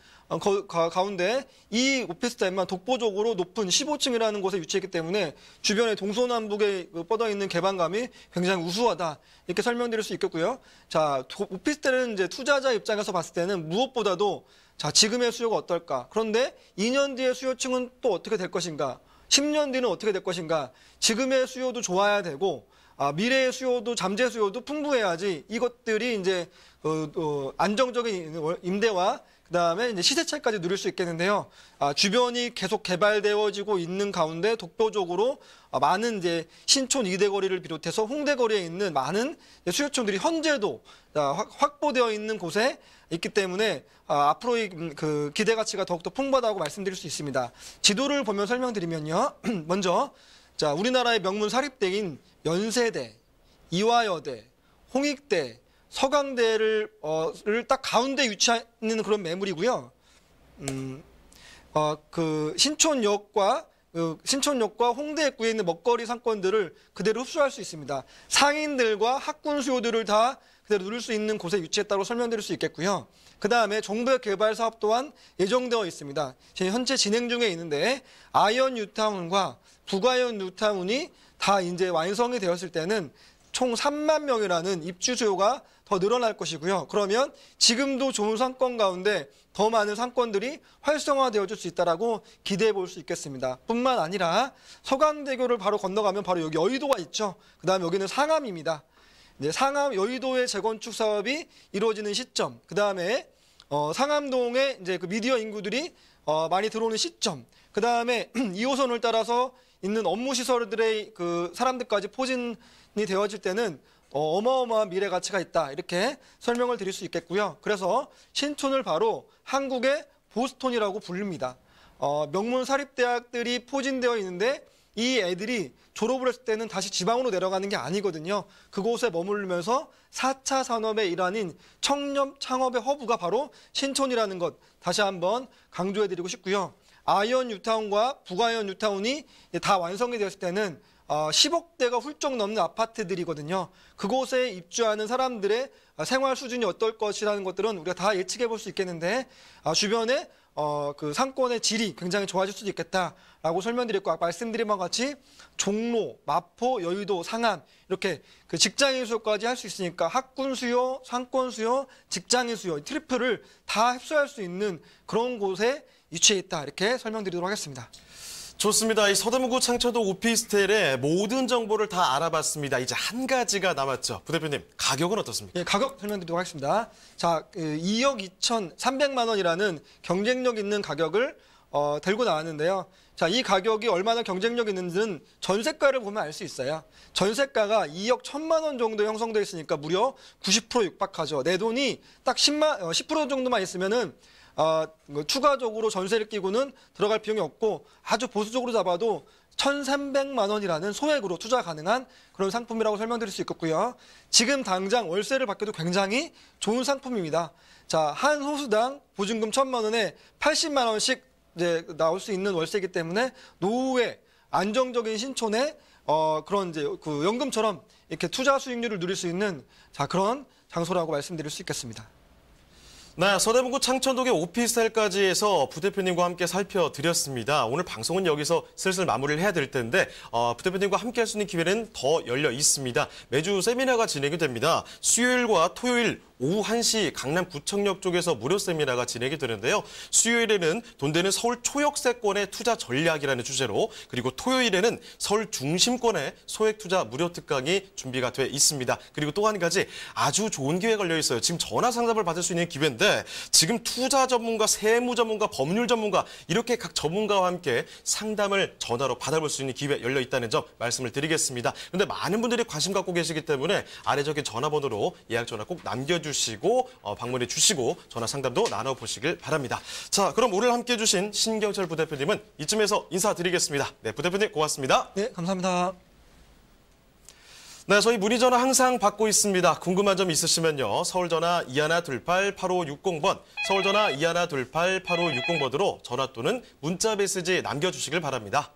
S4: 가운데 이 오피스텔만 독보적으로 높은 15층이라는 곳에 위치했기 때문에 주변에 동서남북에 뻗어 있는 개방감이 굉장히 우수하다 이렇게 설명드릴 수 있겠고요. 자, 오피스텔은 이제 투자자 입장에서 봤을 때는 무엇보다도 자, 지금의 수요가 어떨까? 그런데 2년 뒤의 수요층은 또 어떻게 될 것인가? 10년 뒤는 어떻게 될 것인가? 지금의 수요도 좋아야 되고 미래의 수요도 잠재 수요도 풍부해야지 이것들이 이제 안정적인 임대와 그다음에 이제 시세 차익까지 누릴 수 있겠는데요. 주변이 계속 개발되어지고 있는 가운데 독보적으로 많은 이제 신촌 이대거리를 비롯해서 홍대거리에 있는 많은 수요층들이 현재도 확보되어 있는 곳에 있기 때문에 앞으로의 기대 가치가 더욱더 풍부하다고 말씀드릴 수 있습니다. 지도를 보면 설명드리면요. 먼저 자, 우리나라의 명문 사립대인 연세대, 이화여대, 홍익대, 서강대를 딱 가운데 위치해 있는 그런 매물이고요. 신촌역과 홍대 구에 있는 먹거리 상권들을 그대로 흡수할 수 있습니다. 상인들과 학군 수요들을 다 그대로 누릴 수 있는 곳에 위치했다고 설명드릴 수 있겠고요. 그 다음에 정부의 개발 사업 또한 예정되어 있습니다. 현재 진행 중에 있는데 아이언 뉴타운과 북아이언 뉴타운이 다 이제 완성이 되었을 때는 총 3만 명이라는 입주 수요가 더 늘어날 것이고요. 그러면 지금도 좋은 상권 가운데 더 많은 상권들이 활성화되어질 수 있다라고 기대해 볼 수 있겠습니다. 뿐만 아니라 서강대교를 바로 건너가면 바로 여기 여의도가 있죠. 그 다음에 여기는 상암입니다. 네, 상암 여의도의 재건축 사업이 이루어지는 시점, 그 다음에 상암동에 이제 미디어 인구들이 많이 들어오는 시점, 그 다음에 2호선을 따라서 있는 업무 시설들의 사람들까지 포진이 되어질 때는 어마어마한 미래 가치가 있다 이렇게 설명을 드릴 수 있겠고요. 그래서 신촌을 바로 한국의 보스턴이라고 부릅니다. 명문 사립대학들이 포진되어 있는데 이 애들이 졸업을 했을 때는 다시 지방으로 내려가는 게 아니거든요. 그곳에 머무르면서 4차 산업의 일환인 청렴 창업의 허브가 바로 신촌이라는 것 다시 한번 강조해드리고 싶고요. 아이언 뉴타운과 북아이언 뉴타운이 다 완성이 되었을 때는 10억대가 훌쩍 넘는 아파트들이거든요. 그곳에 입주하는 사람들의 생활 수준이 어떨 것이라는 것들은 우리가 다 예측해 볼 수 있겠는데 주변에 상권의 질이 굉장히 좋아질 수도 있겠다라고 설명드렸고 말씀드린 바와 같이 종로, 마포, 여의도, 상암 이렇게 직장인 수요까지 할 수 있으니까 학군 수요, 상권 수요, 직장인 수요 트리플을 다 흡수할 수 있는 그런 곳에 위치해 있다 이렇게 설명드리도록 하겠습니다.
S2: 좋습니다. 이 서대문구 창천동 오피스텔의 모든 정보를 다 알아봤습니다. 이제 한 가지가 남았죠. 부대표님, 가격은 어떻습니까?
S4: 네, 가격 설명드리도록 하겠습니다. 자, 2억 2,300만 원이라는 경쟁력 있는 가격을 들고 나왔는데요. 자, 이 가격이 얼마나 경쟁력 있는지는 전세가를 보면 알 수 있어요. 전세가가 2억 1,000만 원 정도 형성되어 있으니까 무려 90% 육박하죠. 내 돈이 딱 10% 정도만 있으면은 추가적으로 전세를 끼고는 들어갈 비용이 없고 아주 보수적으로 잡아도 1,300만 원이라는 소액으로 투자 가능한 그런 상품이라고 설명드릴 수 있겠고요. 지금 당장 월세를 받기도 굉장히 좋은 상품입니다. 자, 한 호수당 보증금 1,000만 원에 80만 원씩 이제 나올 수 있는 월세이기 때문에 노후에 안정적인 신촌에 그런 이제 그 연금처럼 이렇게 투자 수익률을 누릴 수 있는 그런 장소라고 말씀드릴 수 있겠습니다.
S2: 네, 서대문구 창천동의 오피스텔까지 해서 부대표님과 함께 살펴드렸습니다. 오늘 방송은 여기서 슬슬 마무리를 해야 될 텐데 부대표님과 함께 할 수 있는 기회는 더 열려 있습니다. 매주 세미나가 진행이 됩니다. 수요일과 토요일 오후 1시 강남구청역 쪽에서 무료 세미나가 진행이 되는데요. 수요일에는 돈 되는 서울 초역세권의 투자 전략이라는 주제로, 그리고 토요일에는 서울 중심권의 소액 투자 무료 특강이 준비가 돼 있습니다. 그리고 또 한 가지 아주 좋은 기회가 걸려 있어요. 지금 전화 상담을 받을 수 있는 기회인데, 지금 투자 전문가, 세무 전문가, 법률 전문가 이렇게 각 전문가와 함께 상담을 전화로 받아볼 수 있는 기회 열려 있다는 점 말씀을 드리겠습니다. 그런데 많은 분들이 관심 갖고 계시기 때문에 아래 적인 전화번호로 예약 전화 꼭 남겨주시고 방문해 주시고 전화 상담도 나눠보시길 바랍니다. 자, 그럼 오늘 함께해 주신 신경철 부대표님은 이쯤에서 인사드리겠습니다. 네, 부대표님 고맙습니다.
S4: 네, 감사합니다.
S2: 네, 저희 문의 전화 항상 받고 있습니다. 궁금한 점 있으시면요. 서울전화 2128-8560번, 서울전화 2128-8560번으로 전화 또는 문자 메시지 남겨주시길 바랍니다.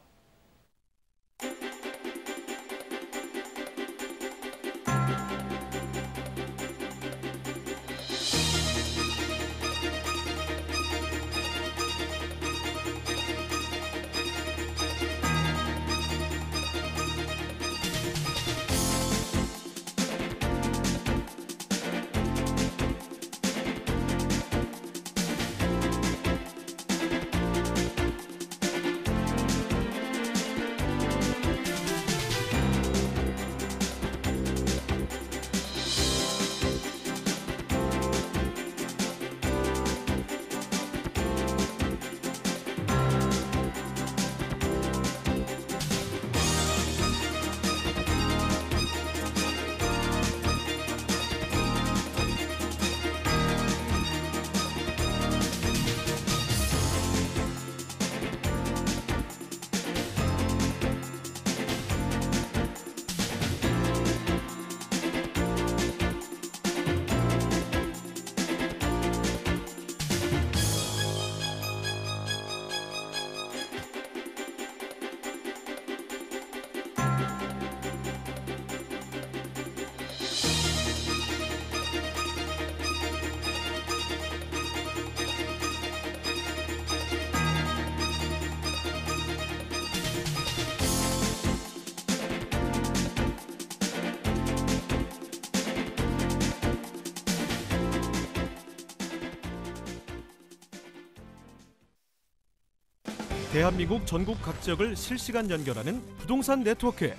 S3: 대한민국 전국 각 지역을 실시간 연결하는 부동산 네트워크에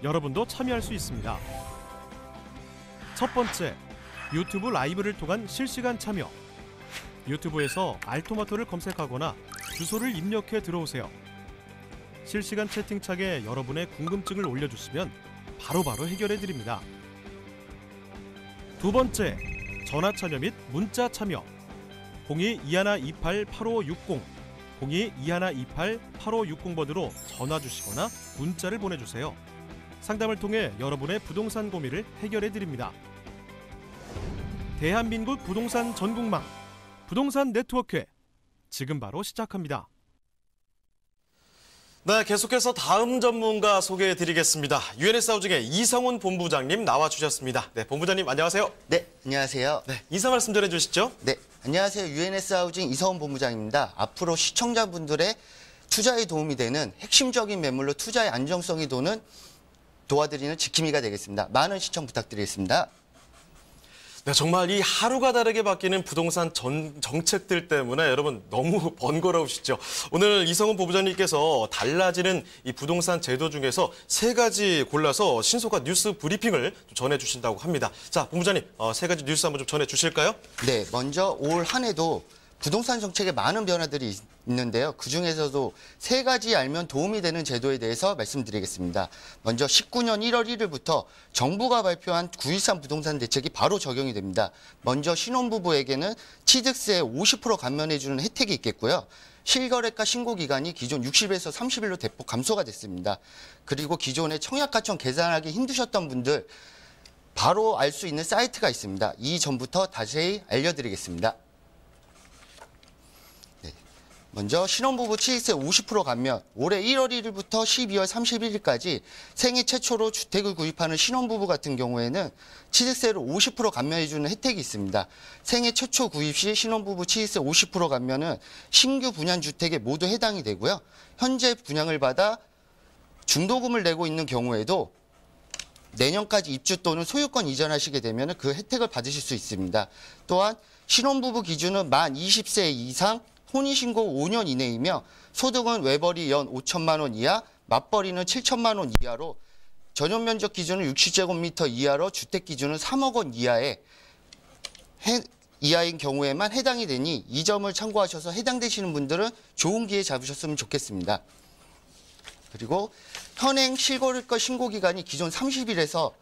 S3: 여러분도 참여할 수 있습니다. 첫 번째, 유튜브 라이브를 통한 실시간 참여. 유튜브에서 알토마토를 검색하거나 주소를 입력해 들어오세요. 실시간 채팅창에 여러분의 궁금증을 올려주시면 바로바로 해결해 드립니다. 두 번째, 전화 참여 및 문자 참여. 0221288560, 0221288560번으로 전화 주시거나 문자를 보내주세요. 상담을 통해 여러분의 부동산 고민을 해결해 드립니다. 대한민국 부동산 전국망, 부동산 네트워크, 지금 바로 시작합니다.
S2: 네, 계속해서 다음 전문가 소개해드리겠습니다. UNS 하우징의 이성훈 본부장님 나와주셨습니다. 네, 본부장님 안녕하세요.
S5: 네, 안녕하세요.
S2: 네, 인사 말씀 전해주시죠.
S5: 네, 안녕하세요. UNS 하우징 이성훈 본부장입니다. 앞으로 시청자분들의 투자에 도움이 되는 핵심적인 매물로 투자의 안정성이 도와드리는 지킴이가 되겠습니다. 많은 시청 부탁드리겠습니다.
S2: 네, 정말 이 하루가 다르게 바뀌는 부동산 정책들 때문에 여러분 너무 번거로우시죠. 오늘 이성훈 본부장님께서 달라지는 이 부동산 제도 중에서 3가지 골라서 신속한 뉴스 브리핑을 전해주신다고 합니다. 자, 본부장님 3가지 뉴스 한번 좀 전해주실까요?
S5: 네, 먼저 올 한 해도 부동산 정책에 많은 변화들이 있는데요. 그중에서도 3가지 알면 도움이 되는 제도에 대해서 말씀드리겠습니다. 먼저 19년 1월 1일부터 정부가 발표한 9.13 부동산 대책이 바로 적용이 됩니다. 먼저 신혼부부에게는 취득세 50% 감면해주는 혜택이 있겠고요. 실거래가 신고 기간이 기존 60에서 30일로 대폭 감소가 됐습니다. 그리고 기존에 청약가청 계산하기 힘드셨던 분들 바로 알 수 있는 사이트가 있습니다. 이전부터 자세히 알려드리겠습니다. 먼저 신혼부부 취득세 50% 감면, 올해 1월 1일부터 12월 31일까지 생애 최초로 주택을 구입하는 신혼부부 같은 경우에는 취득세를 50% 감면해주는 혜택이 있습니다. 생애 최초 구입 시 신혼부부 취득세 50% 감면은 신규 분양 주택에 모두 해당이 되고요. 현재 분양을 받아 중도금을 내고 있는 경우에도 내년까지 입주 또는 소유권 이전하시게 되면 그 혜택을 받으실 수 있습니다. 또한 신혼부부 기준은 만 20세 이상 혼인신고 5년 이내이며 소득은 외벌이 연 5천만 원 이하, 맞벌이는 7천만 원 이하로 전용 면적 기준은 60제곱미터 이하로 주택 기준은 3억 원 이하인 경우에만 해당이 되니 이 점을 참고하셔서 해당되시는 분들은 좋은 기회 잡으셨으면 좋겠습니다. 그리고 현행 실거래가 신고 기간이 기존 60일에서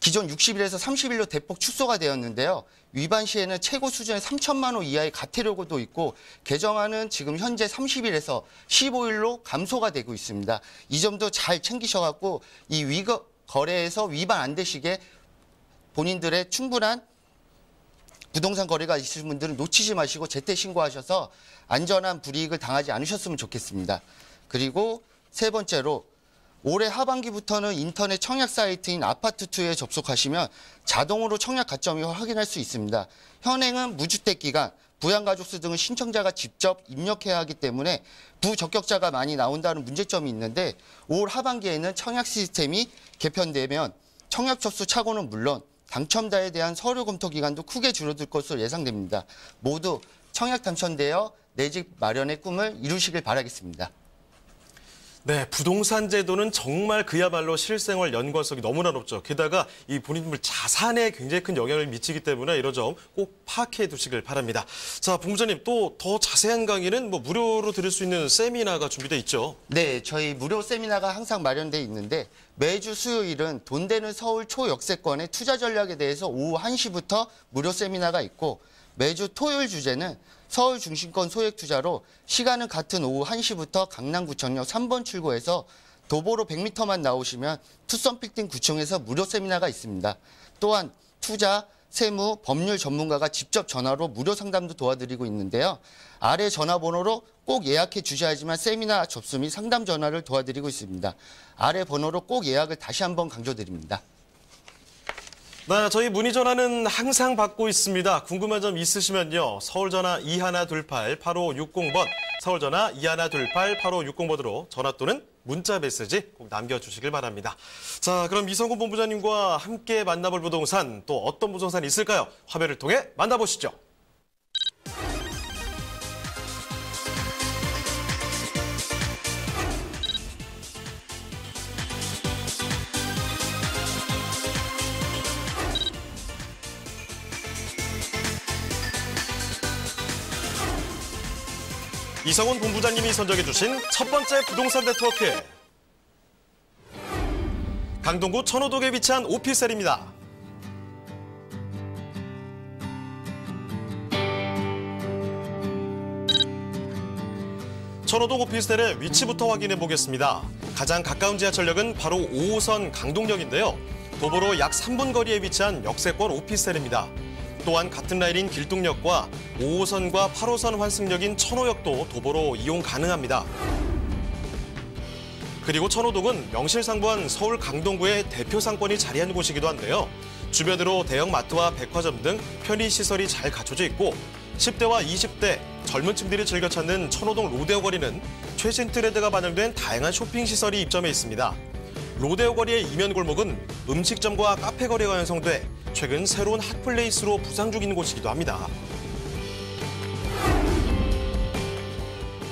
S5: 30일로 대폭 축소가 되었는데요. 위반 시에는 최고 수준의 3천만 원 이하의 과태료도 있고 개정안은 지금 현재 30일에서 15일로 감소가 되고 있습니다. 이 점도 잘 챙기셔갖고 이 거래에서 위반 안 되시게 본인들의 충분한 부동산 거래가 있으신 분들은 놓치지 마시고 제때 신고하셔서 안전한 불이익을 당하지 않으셨으면 좋겠습니다. 그리고 세 번째로 올해 하반기부터는 인터넷 청약 사이트인 아파트2에 접속하시면 자동으로 청약 가점을 확인할 수 있습니다. 현행은 무주택 기간, 부양가족수 등은 신청자가 직접 입력해야 하기 때문에 부적격자가 많이 나온다는 문제점이 있는데 올 하반기에는 청약 시스템이 개편되면 청약 접수 착오는 물론 당첨자에 대한 서류 검토 기간도 크게 줄어들 것으로 예상됩니다. 모두 청약 당첨되어 내 집 마련의 꿈을 이루시길 바라겠습니다.
S2: 네, 부동산 제도는 정말 그야말로 실생활 연관성이 너무나 높죠. 게다가 이 본인들 자산에 굉장히 큰 영향을 미치기 때문에 이런 점 꼭 파악해 두시길 바랍니다. 자, 본부장님 또 더 자세한 강의는 무료로 들을 수 있는 세미나가 준비돼 있죠?
S5: 네, 저희 무료 세미나가 항상 마련돼 있는데 매주 수요일은 돈 되는 서울 초역세권의 투자 전략에 대해서 오후 1시부터 무료 세미나가 있고 매주 토요일 주제는 서울 중심권 소액 투자로 시간은 같은 오후 1시부터 강남구청역 3번 출구에서 도보로 100m만 나오시면 투썸빌딩 구청에서 무료 세미나가 있습니다. 또한 투자, 세무, 법률 전문가가 직접 전화로 무료 상담도 도와드리고 있는데요. 아래 전화번호로 꼭 예약해 주셔야지만 세미나 접수 및 상담 전화를 도와드리고 있습니다. 아래 번호로 꼭 예약을 다시 한번 강조드립니다.
S2: 네, 저희 문의 전화는 항상 받고 있습니다. 궁금한 점 있으시면요. 서울전화 2128-8560번, 서울전화 2128-8560번으로 전화 또는 문자 메시지 꼭 남겨주시길 바랍니다. 자, 그럼 이성근 본부장님과 함께 만나볼 부동산 또 어떤 부동산이 있을까요? 화면을 통해 만나보시죠. 이성훈 본부장님이 선정해주신 첫 번째 부동산 네트워크. 강동구 천호동에 위치한 오피스텔입니다. 천호동 오피스텔의 위치부터 확인해 보겠습니다. 가장 가까운 지하철역은 바로 5호선 강동역인데요. 도보로 약 3분 거리에 위치한 역세권 오피스텔입니다. 또한 같은 라인인 길동역과 5호선과 8호선 환승역인 천호역도 도보로 이용 가능합니다. 그리고 천호동은 명실상부한 서울 강동구의 대표 상권이 자리한 곳이기도 한데요. 주변으로 대형 마트와 백화점 등 편의시설이 잘 갖춰져 있고 10대와 20대 젊은 층들이 즐겨 찾는 천호동 로데오 거리는 최신 트렌드가 반영된 다양한 쇼핑시설이 입점해 있습니다. 로데오 거리의 이면 골목은 음식점과 카페 거리가 형성돼 최근 새로운 핫플레이스로 부상 중인 곳이기도 합니다.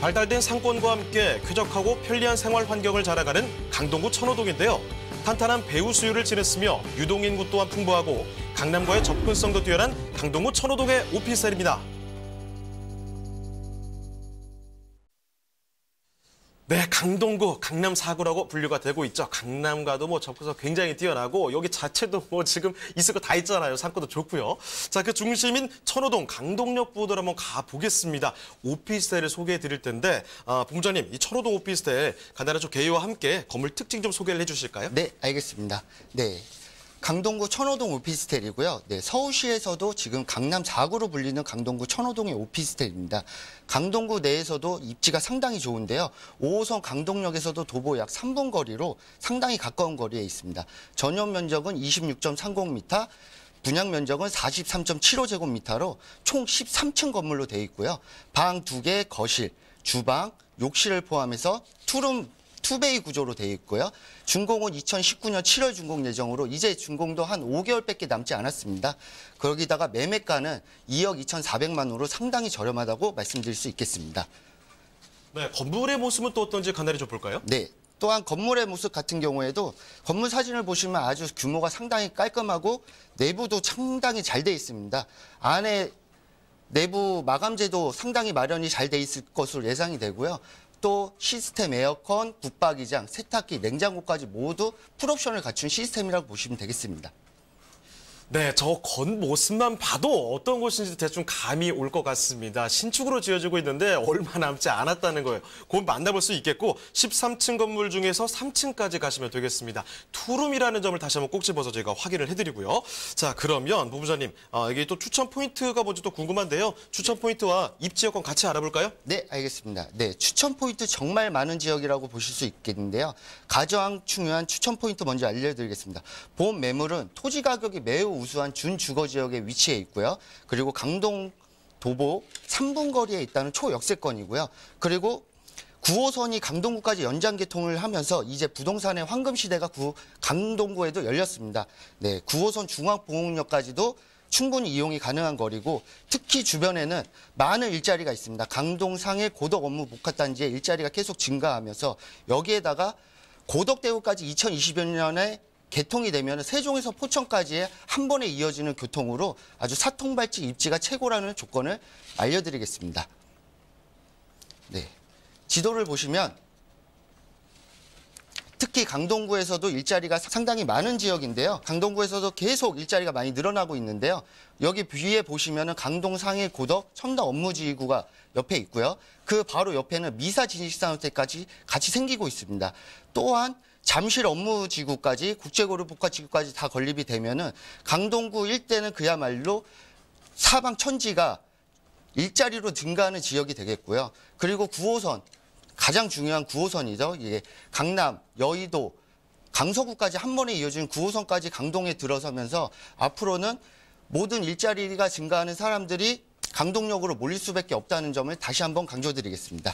S2: 발달된 상권과 함께 쾌적하고 편리한 생활 환경을 자랑하는 강동구 천호동인데요. 탄탄한 배후 수요를 지녔으며 유동인구 또한 풍부하고 강남과의 접근성도 뛰어난 강동구 천호동의 오피스텔입니다. 네, 강동구, 강남 4구라고 분류가 되고 있죠. 강남과도 접근성 굉장히 뛰어나고 여기 자체도 지금 있을 거 다 있잖아요. 상권도 좋고요. 자, 그 중심인 천호동 강동역 부두로 한번 가보겠습니다. 오피스텔을 소개해 드릴 텐데 본부장님, 이 천호동 오피스텔 간단한 좀 개요와 함께 건물 특징 좀 소개를 해주실까요?
S5: 네, 알겠습니다. 네, 강동구 천호동 오피스텔이고요. 네, 서울시에서도 지금 강남 4구로 불리는 강동구 천호동의 오피스텔입니다. 강동구 내에서도 입지가 상당히 좋은데요. 5호선 강동역에서도 도보 약 3분 거리로 상당히 가까운 거리에 있습니다. 전용 면적은 26.30m, 분양 면적은 43.75제곱미터로 총 13층 건물로 되어 있고요. 방 2개, 거실, 주방, 욕실을 포함해서 투룸 투베이 구조로 되어 있고요. 준공은 2019년 7월 준공 예정으로 이제 준공도 한 5개월밖에 남지 않았습니다. 거기다가 매매가는 2억 2,400만 원으로 상당히 저렴하다고 말씀드릴 수 있겠습니다.
S2: 네, 건물의 모습은 또 어떤지 간단히 좀 볼까요?
S5: 네. 또한 건물의 모습 같은 경우에도 건물 사진을 보시면 아주 규모가 상당히 깔끔하고 내부도 상당히 잘 돼 있습니다. 안에 내부 마감재도 상당히 마련이 잘 돼 있을 것으로 예상이 되고요. 또 시스템 에어컨, 붙박이장, 세탁기, 냉장고까지 모두 풀옵션을 갖춘 시스템이라고 보시면 되겠습니다.
S2: 네, 저 겉모습만 봐도 어떤 곳인지 대충 감이 올 것 같습니다. 신축으로 지어지고 있는데 얼마 남지 않았다는 거예요. 곧 만나볼 수 있겠고 13층 건물 중에서 3층까지 가시면 되겠습니다. 투룸이라는 점을 다시 한번 꼭 집어서 저희가 확인을 해드리고요. 자, 그러면 부부장님, 이게 또 추천 포인트가 뭔지 또 궁금한데요. 추천 포인트와 입지 여건 같이 알아볼까요?
S5: 네, 알겠습니다. 네, 추천 포인트 정말 많은 지역이라고 보실 수 있겠는데요. 가장 중요한 추천 포인트 먼저 알려드리겠습니다. 본 매물은 토지 가격이 매우 우수한 준주거 지역에 위치해 있고요. 그리고 강동 도보 3분 거리에 있다는 초역세권이고요. 그리고 9호선이 강동구까지 연장 개통을 하면서 이제 부동산의 황금 시대가 강동구에도 열렸습니다. 네, 9호선 중앙봉역까지도 충분히 이용이 가능한 거리고 특히 주변에는 많은 일자리가 있습니다. 강동 상해 고덕 업무 복합단지의 일자리가 계속 증가하면서 여기에다가 고덕대구까지 2020년에 개통이 되면 세종에서 포천까지의 한 번에 이어지는 교통으로 아주 사통발찌 입지가 최고라는 조건을 알려드리겠습니다. 네, 지도를 보시면 특히 강동구에서도 일자리가 상당히 많은 지역인데요. 강동구에서도 계속 일자리가 많이 늘어나고 있는데요. 여기 위에 보시면 강동 상해 고덕 첨단 업무지구가 옆에 있고요. 그 바로 옆에는 미사 진입산업체까지 같이 생기고 있습니다. 또한 잠실 업무지구까지 국제고려 복합지구까지 다 건립이 되면은 강동구 일대는 그야말로 사방 천지가 일자리로 증가하는 지역이 되겠고요. 그리고 9호선 가장 중요한 9호선이죠. 이게 강남, 여의도, 강서구까지 한 번에 이어지는 9호선까지 강동에 들어서면서 앞으로는 모든 일자리가 증가하는 사람들이 강동역으로 몰릴 수밖에 없다는 점을 다시 한번 강조드리겠습니다.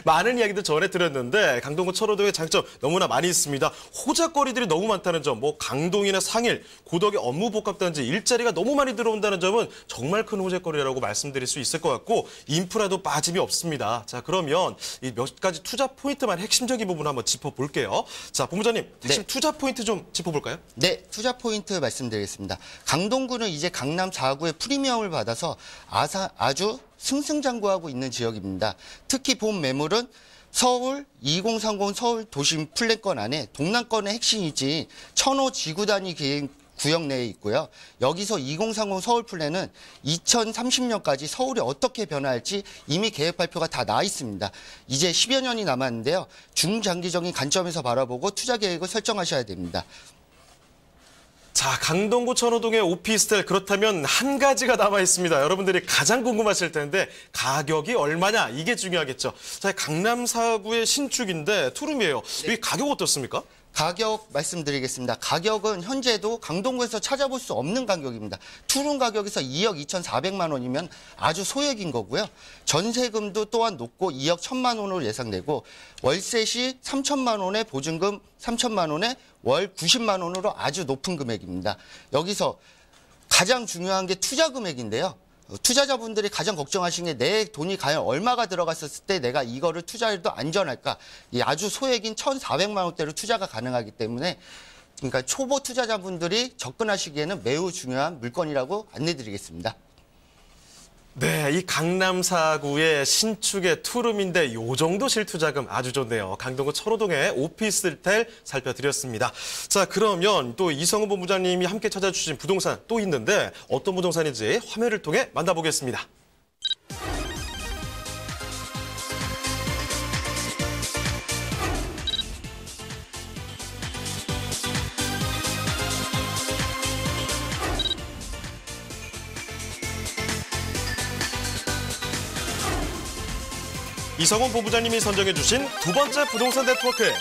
S2: 많은 이야기들 전해드렸는데 강동구 천호동의 장점 너무나 많이 있습니다. 호작거리들이 너무 많다는 점, 뭐 강동이나 상일, 고덕의 업무복합단지 일자리가 너무 많이 들어온다는 점은 정말 큰 호재거리라고 말씀드릴 수 있을 것 같고 인프라도 빠짐이 없습니다. 자, 그러면 이 몇 가지 투자 포인트만 핵심적인 부분 한번 짚어볼게요. 자, 본부장님, 핵심
S5: 네.
S2: 투자 포인트 좀 짚어볼까요?
S5: 네, 투자 포인트 말씀드리겠습니다. 강동구는 이제 강남 4구의 프리미엄을 받아서 아주 승승장구하고 있는 지역입니다. 특히 본 매물은 서울 2030 서울 도심 플랜권 안에 동남권의 핵심이지 천호 지구 단위 구역 내에 있고요. 여기서 2030 서울 플랜은 2030년까지 서울이 어떻게 변화할지 이미 계획 발표가 다 나 있습니다. 이제 10여 년이 남았는데요. 중장기적인 관점에서 바라보고 투자 계획을 설정하셔야 됩니다.
S2: 자, 강동구 천호동의 오피스텔 그렇다면 한 가지가 남아 있습니다. 여러분들이 가장 궁금하실 텐데 가격이 얼마냐 이게 중요하겠죠. 자, 강남 4구의 신축인데 투룸이에요. 이 가격 어떻습니까?
S5: 가격 말씀드리겠습니다. 가격은 현재도 강동구에서 찾아볼 수 없는 가격입니다. 투룸 가격에서 2억 2,400만 원이면 아주 소액인 거고요. 전세금도 또한 높고 2억 1,000만 원으로 예상되고 월세 시 3,000만 원에 보증금 3,000만 원에 월 90만 원으로 아주 높은 금액입니다. 여기서 가장 중요한 게 투자 금액인데요. 투자자분들이 가장 걱정하시는 게 내 돈이 과연 얼마가 들어갔었을 때 내가 이거를 투자해도 안전할까? 이 아주 소액인 1,400만 원대로 투자가 가능하기 때문에 그러니까 초보 투자자분들이 접근하시기에는 매우 중요한 물건이라고 안내드리겠습니다.
S2: 네, 이 강남 4구의 신축의 투룸인데 요 정도 실투자금 아주 좋네요. 강동구 천호동의 오피스텔 살펴드렸습니다. 자, 그러면 또 이성훈 본부장님이 함께 찾아주신 부동산 또 있는데 어떤 부동산인지 화면을 통해 만나보겠습니다. 이성훈 본부장님이 선정해 주신 두 번째 부동산 네트워크.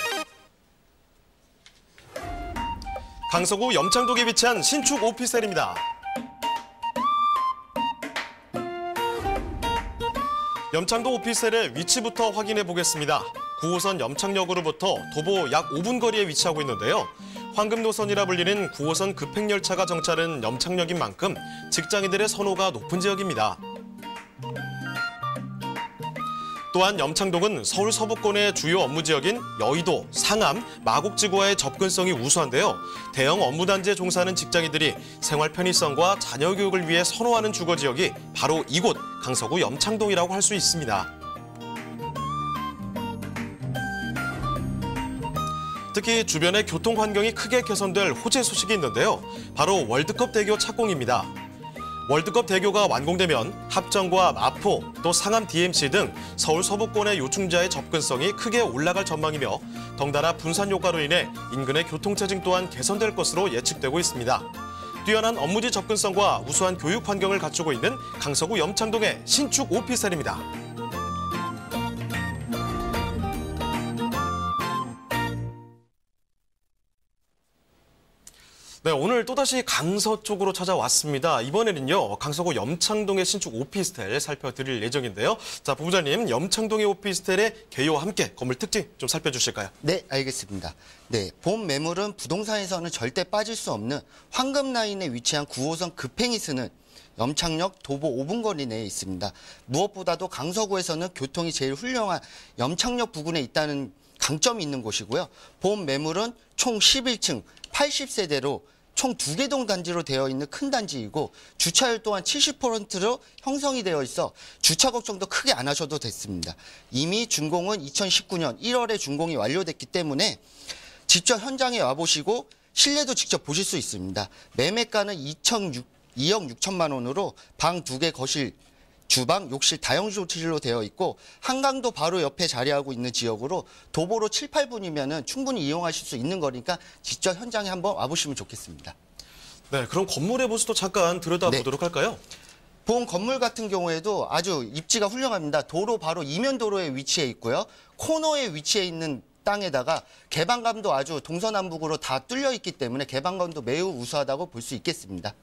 S2: 강서구 염창동에 위치한 신축 오피스텔입니다. 염창동 오피스텔의 위치부터 확인해 보겠습니다. 9호선 염창역으로부터 도보 약 5분 거리에 위치하고 있는데요. 황금노선이라 불리는 9호선 급행열차가 정차하는 염창역인 만큼 직장인들의 선호가 높은 지역입니다. 또한 염창동은 서울 서부권의 주요 업무 지역인 여의도, 상암, 마곡지구와의 접근성이 우수한데요. 대형 업무단지에 종사하는 직장인들이 생활 편의성과 자녀 교육을 위해 선호하는 주거 지역이 바로 이곳 강서구 염창동이라고 할 수 있습니다. 특히 주변의 교통 환경이 크게 개선될 호재 소식이 있는데요. 바로 월드컵 대교 착공입니다. 월드컵 대교가 완공되면 합정과 마포, 또 상암 DMC 등 서울 서부권의 요충지와의 접근성이 크게 올라갈 전망이며 덩달아 분산 효과로 인해 인근의 교통체증 또한 개선될 것으로 예측되고 있습니다. 뛰어난 업무지 접근성과 우수한 교육 환경을 갖추고 있는 강서구 염창동의 신축 오피스텔입니다. 네, 오늘 또다시 강서 쪽으로 찾아왔습니다. 이번에는요, 강서구 염창동의 신축 오피스텔 살펴드릴 예정인데요. 자, 본부장님, 염창동의 오피스텔의 개요와 함께 건물 특징 좀 살펴주실까요?
S5: 네, 알겠습니다. 네, 본 매물은 부동산에서는 절대 빠질 수 없는 황금 라인에 위치한 9호선 급행이 쓰는 염창역 도보 5분 거리 내에 있습니다. 무엇보다도 강서구에서는 교통이 제일 훌륭한 염창역 부근에 있다는 강점이 있는 곳이고요. 본 매물은 총 11층 80세대로 총 2개 동 단지로 되어 있는 큰 단지이고 주차율 또한 70%로 형성이 되어 있어 주차 걱정도 크게 안 하셔도 됐습니다. 이미 준공은 2019년 1월에 준공이 완료됐기 때문에 직접 현장에 와보시고 실내도 직접 보실 수 있습니다. 매매가는 2억 6천만 원으로 방 2개 거실, 주방, 욕실 다용도실로 되어 있고 한강도 바로 옆에 자리하고 있는 지역으로 도보로 7, 8분이면 충분히 이용하실 수 있는 거니까 직접 현장에 한번 와보시면 좋겠습니다.
S2: 네, 그럼 건물의 모습도 잠깐 들여다보도록 할까요?
S5: 본 건물 같은 경우에도 아주 입지가 훌륭합니다. 도로 바로 이면 도로에 위치해 있고요. 코너에 위치해 있는 땅에다가 개방감도 아주 동서남북으로 다 뚫려 있기 때문에 개방감도 매우 우수하다고 볼 수 있겠습니다.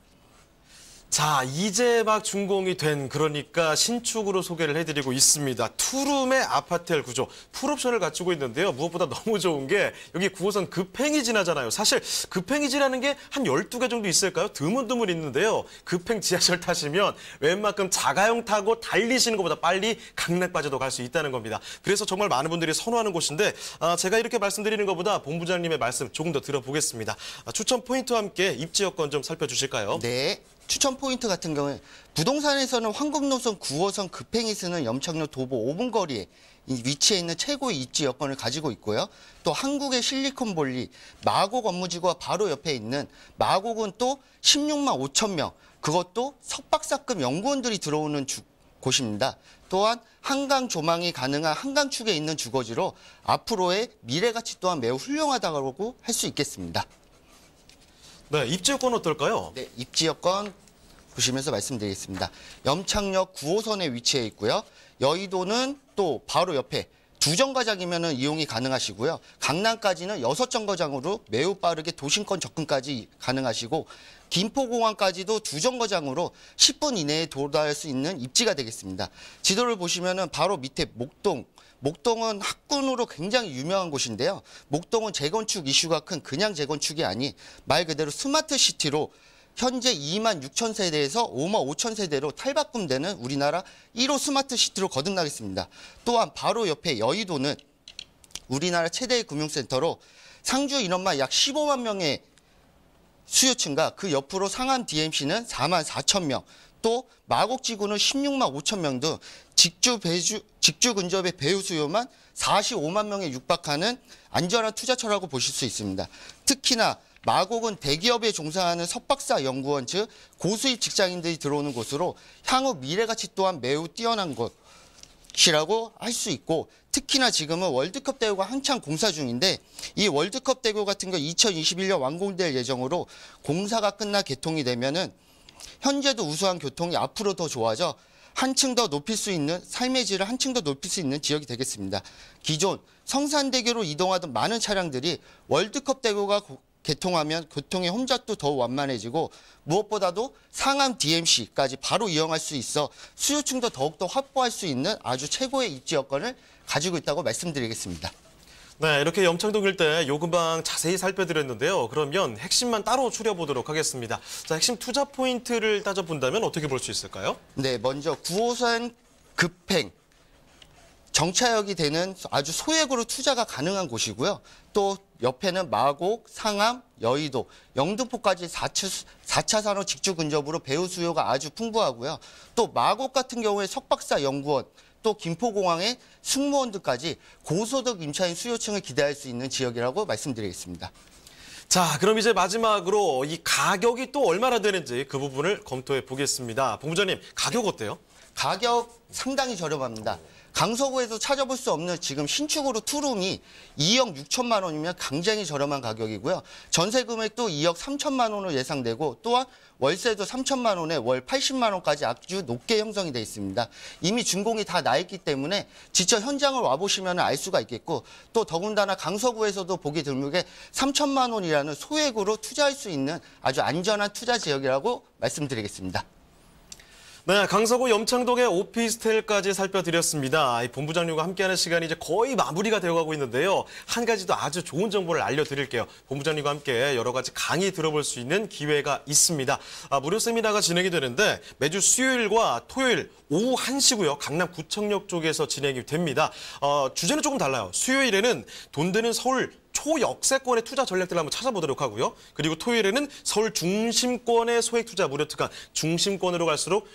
S2: 자, 이제 막 준공이 된, 그러니까 신축으로 소개를 해드리고 있습니다. 투룸의 아파트엘 구조, 풀옵션을 갖추고 있는데요. 무엇보다 너무 좋은 게 여기 9호선 급행이 지나잖아요. 사실 급행이 지나는 게 한 12개 정도 있을까요? 드문드문 있는데요. 급행 지하철 타시면 웬만큼 자가용 타고 달리시는 것보다 빨리 강남까지도 갈 수 있다는 겁니다. 그래서 정말 많은 분들이 선호하는 곳인데 제가 이렇게 말씀드리는 것보다 본부장님의 말씀 조금 더 들어보겠습니다. 추천 포인트와 함께 입지 여건 좀 살펴주실까요?
S5: 네. 추천 포인트 같은 경우에 부동산에서는 황금노선 9호선 급행이 쓰는 염창역 도보 5분 거리에 위치해 있는 최고의 입지 여건을 가지고 있고요. 또 한국의 실리콘밸리 마곡 업무지구와 바로 옆에 있는 마곡은 또 16만 5천 명, 그것도 석박사급 연구원들이 들어오는 곳입니다. 또한 한강 조망이 가능한 한강축에 있는 주거지로 앞으로의 미래 가치 또한 매우 훌륭하다고 할 수 있겠습니다.
S2: 네, 입지 여건 어떨까요?
S5: 네, 입지 여건 보시면서 말씀드리겠습니다. 염창역 9호선에 위치해 있고요. 여의도는 또 바로 옆에 2정거장이면 이용이 가능하시고요. 강남까지는 6정거장으로 매우 빠르게 도심권 접근까지 가능하시고 김포공항까지도 2정거장으로 10분 이내에 도달할 수 있는 입지가 되겠습니다. 지도를 보시면 바로 밑에 목동은 학군으로 굉장히 유명한 곳인데요. 목동은 재건축 이슈가 큰 그냥 재건축이 아닌 말 그대로 스마트 시티로 현재 2만 6천 세대에서 5만 5천 세대로 탈바꿈되는 우리나라 1호 스마트 시티로 거듭나겠습니다. 또한 바로 옆에 여의도는 우리나라 최대의 금융센터로 상주 인원만 약 15만 명의 수요층과 그 옆으로 상암 DMC는 4만 4천 명, 또 마곡지구는 16만 5천 명 등 직주 근접의 배후 수요만 45만 명에 육박하는 안전한 투자처라고 보실 수 있습니다. 특히나 마곡은 대기업에 종사하는 석박사 연구원, 즉 고수입 직장인들이 들어오는 곳으로 향후 미래가치 또한 매우 뛰어난 곳이라고 할 수 있고, 특히나 지금은 월드컵 대교가 한창 공사 중인데 이 월드컵 대교 같은 거 2021년 완공될 예정으로 공사가 끝나 개통이 되면은 현재도 우수한 교통이 앞으로 더 좋아져 한층 더 높일 수 있는 삶의 질을 한층 더 높일 수 있는 지역이 되겠습니다. 기존 성산대교로 이동하던 많은 차량들이 월드컵 대교가 개통하면 교통의 혼잡도 더욱 완만해지고 무엇보다도 상암 DMC까지 바로 이용할 수 있어 수요층도 더욱더 확보할 수 있는 아주 최고의 입지 여건을 가지고 있다고 말씀드리겠습니다.
S2: 네, 이렇게 염창동 일대 요금방 자세히 살펴드렸는데요. 그러면 핵심만 따로 추려보도록 하겠습니다. 자, 핵심 투자 포인트를 따져본다면 어떻게 볼 수 있을까요?
S5: 네, 먼저 9호선 급행 정차역이 되는 아주 소액으로 투자가 가능한 곳이고요. 또 옆에는 마곡, 상암, 여의도, 영등포까지 4차 산업 직주 근접으로 배우 수요가 아주 풍부하고요. 또 마곡 같은 경우에 석박사 연구원, 또 김포공항의 승무원들까지 고소득 임차인 수요층을 기대할 수 있는 지역이라고 말씀드리겠습니다.
S2: 자, 그럼 이제 마지막으로 이 가격이 또 얼마나 되는지 그 부분을 검토해 보겠습니다. 본부장님, 가격 어때요?
S5: 가격 상당히 저렴합니다. 강서구에서 찾아볼 수 없는 지금 신축으로 투룸이 2억 6천만 원이면 굉장히 저렴한 가격이고요. 전세 금액도 2억 3천만 원으로 예상되고 또한 월세도 3천만 원에 월 80만 원까지 아주 높게 형성이 돼 있습니다. 이미 준공이 다 나 있기 때문에 직접 현장을 와보시면 알 수가 있겠고 또 더군다나 강서구에서도 보기 드물게 3천만 원이라는 소액으로 투자할 수 있는 아주 안전한 투자 지역이라고 말씀드리겠습니다.
S2: 네, 강서구 염창동의 오피스텔까지 살펴드렸습니다. 이 본부장님과 함께하는 시간이 이제 거의 마무리가 되어가고 있는데요. 한 가지 더 아주 좋은 정보를 알려드릴게요. 본부장님과 함께 여러 가지 강의 들어볼 수 있는 기회가 있습니다. 무료 세미나가 진행이 되는데 매주 수요일과 토요일 오후 1시고요. 강남구청역 쪽에서 진행이 됩니다. 주제는 조금 달라요. 수요일에는 돈 드는 서울 초역세권의 투자 전략들을 한번 찾아보도록 하고요. 그리고 토요일에는 서울 중심권의 소액 투자 무료 특강, 중심권으로 갈수록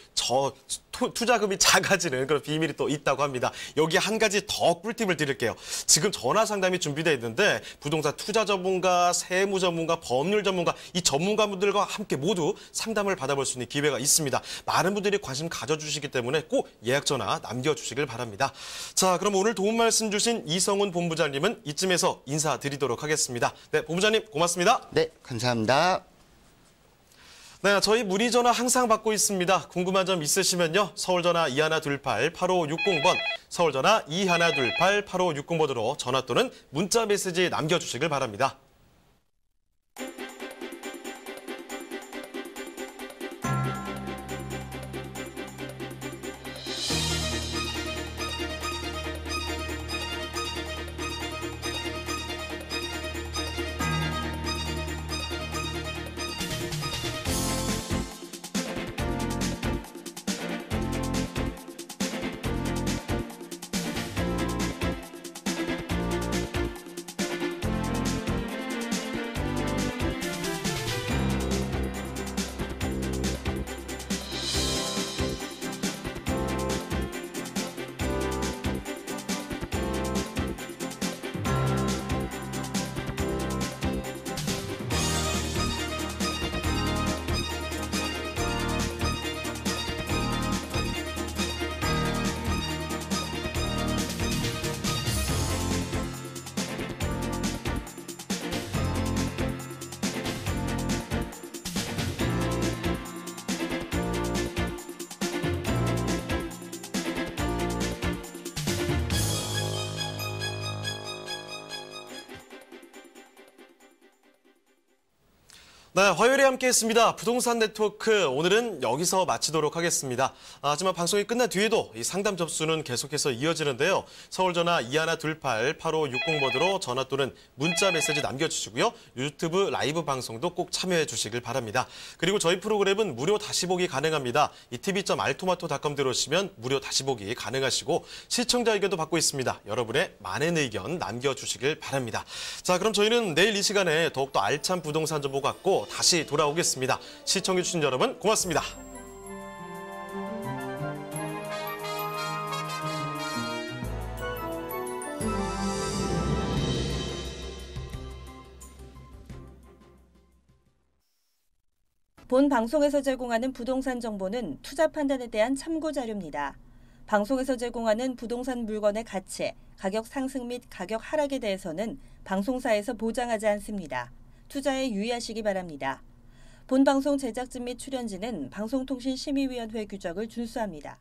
S2: 투자금이 작아지는 그런 비밀이 또 있다고 합니다. 여기 한 가지 더 꿀팁을 드릴게요. 지금 전화 상담이 준비되어 있는데 부동산 투자 전문가, 세무 전문가, 법률 전문가 이 전문가분들과 함께 모두 상담을 받아볼 수 있는 기회가 있습니다. 많은 분들이 관심 가져주시기 때문에 꼭 예약 전화 남겨주시길 바랍니다. 자, 그럼 오늘 도움 말씀 주신 이성훈 본부장님은 이쯤에서 인사드리도록 하겠습니다. 네, 본부장님 고맙습니다.
S5: 네, 감사합니다.
S2: 네, 저희 문의 전화 항상 받고 있습니다. 궁금한 점 있으시면요. 서울전화 2128-8560번, 서울전화 2128-8560번으로 전화 또는 문자 메시지 남겨주시길 바랍니다. 네, 화요일에 함께했습니다. 부동산 네트워크 오늘은 여기서 마치도록 하겠습니다. 하지만 방송이 끝난 뒤에도 이 상담 접수는 계속해서 이어지는데요. 서울전화 2128-8560번으로 전화 또는 문자 메시지 남겨주시고요. 유튜브 라이브 방송도 꼭 참여해 주시길 바랍니다. 그리고 저희 프로그램은 무료 다시 보기 가능합니다. 이 tv.altomato.com 들어오시면 무료 다시 보기 가능하시고 시청자 의견도 받고 있습니다. 여러분의 많은 의견 남겨주시길 바랍니다. 자, 그럼 저희는 내일 이 시간에 더욱더 알찬 부동산 정보 갖고 다시 돌아오겠습니다. 시청해주신 여러분 고맙습니다.
S1: 본 방송에서 제공하는 부동산 정보는 투자 판단에 대한 참고 자료입니다. 방송에서 제공하는 부동산 물건의 가치, 가격 상승 및 가격 하락에 대해서는 방송사에서 보장하지 않습니다. 투자에 유의하시기 바랍니다. 본 방송 제작진 및 출연진은 방송통신심의위원회 규정을 준수합니다.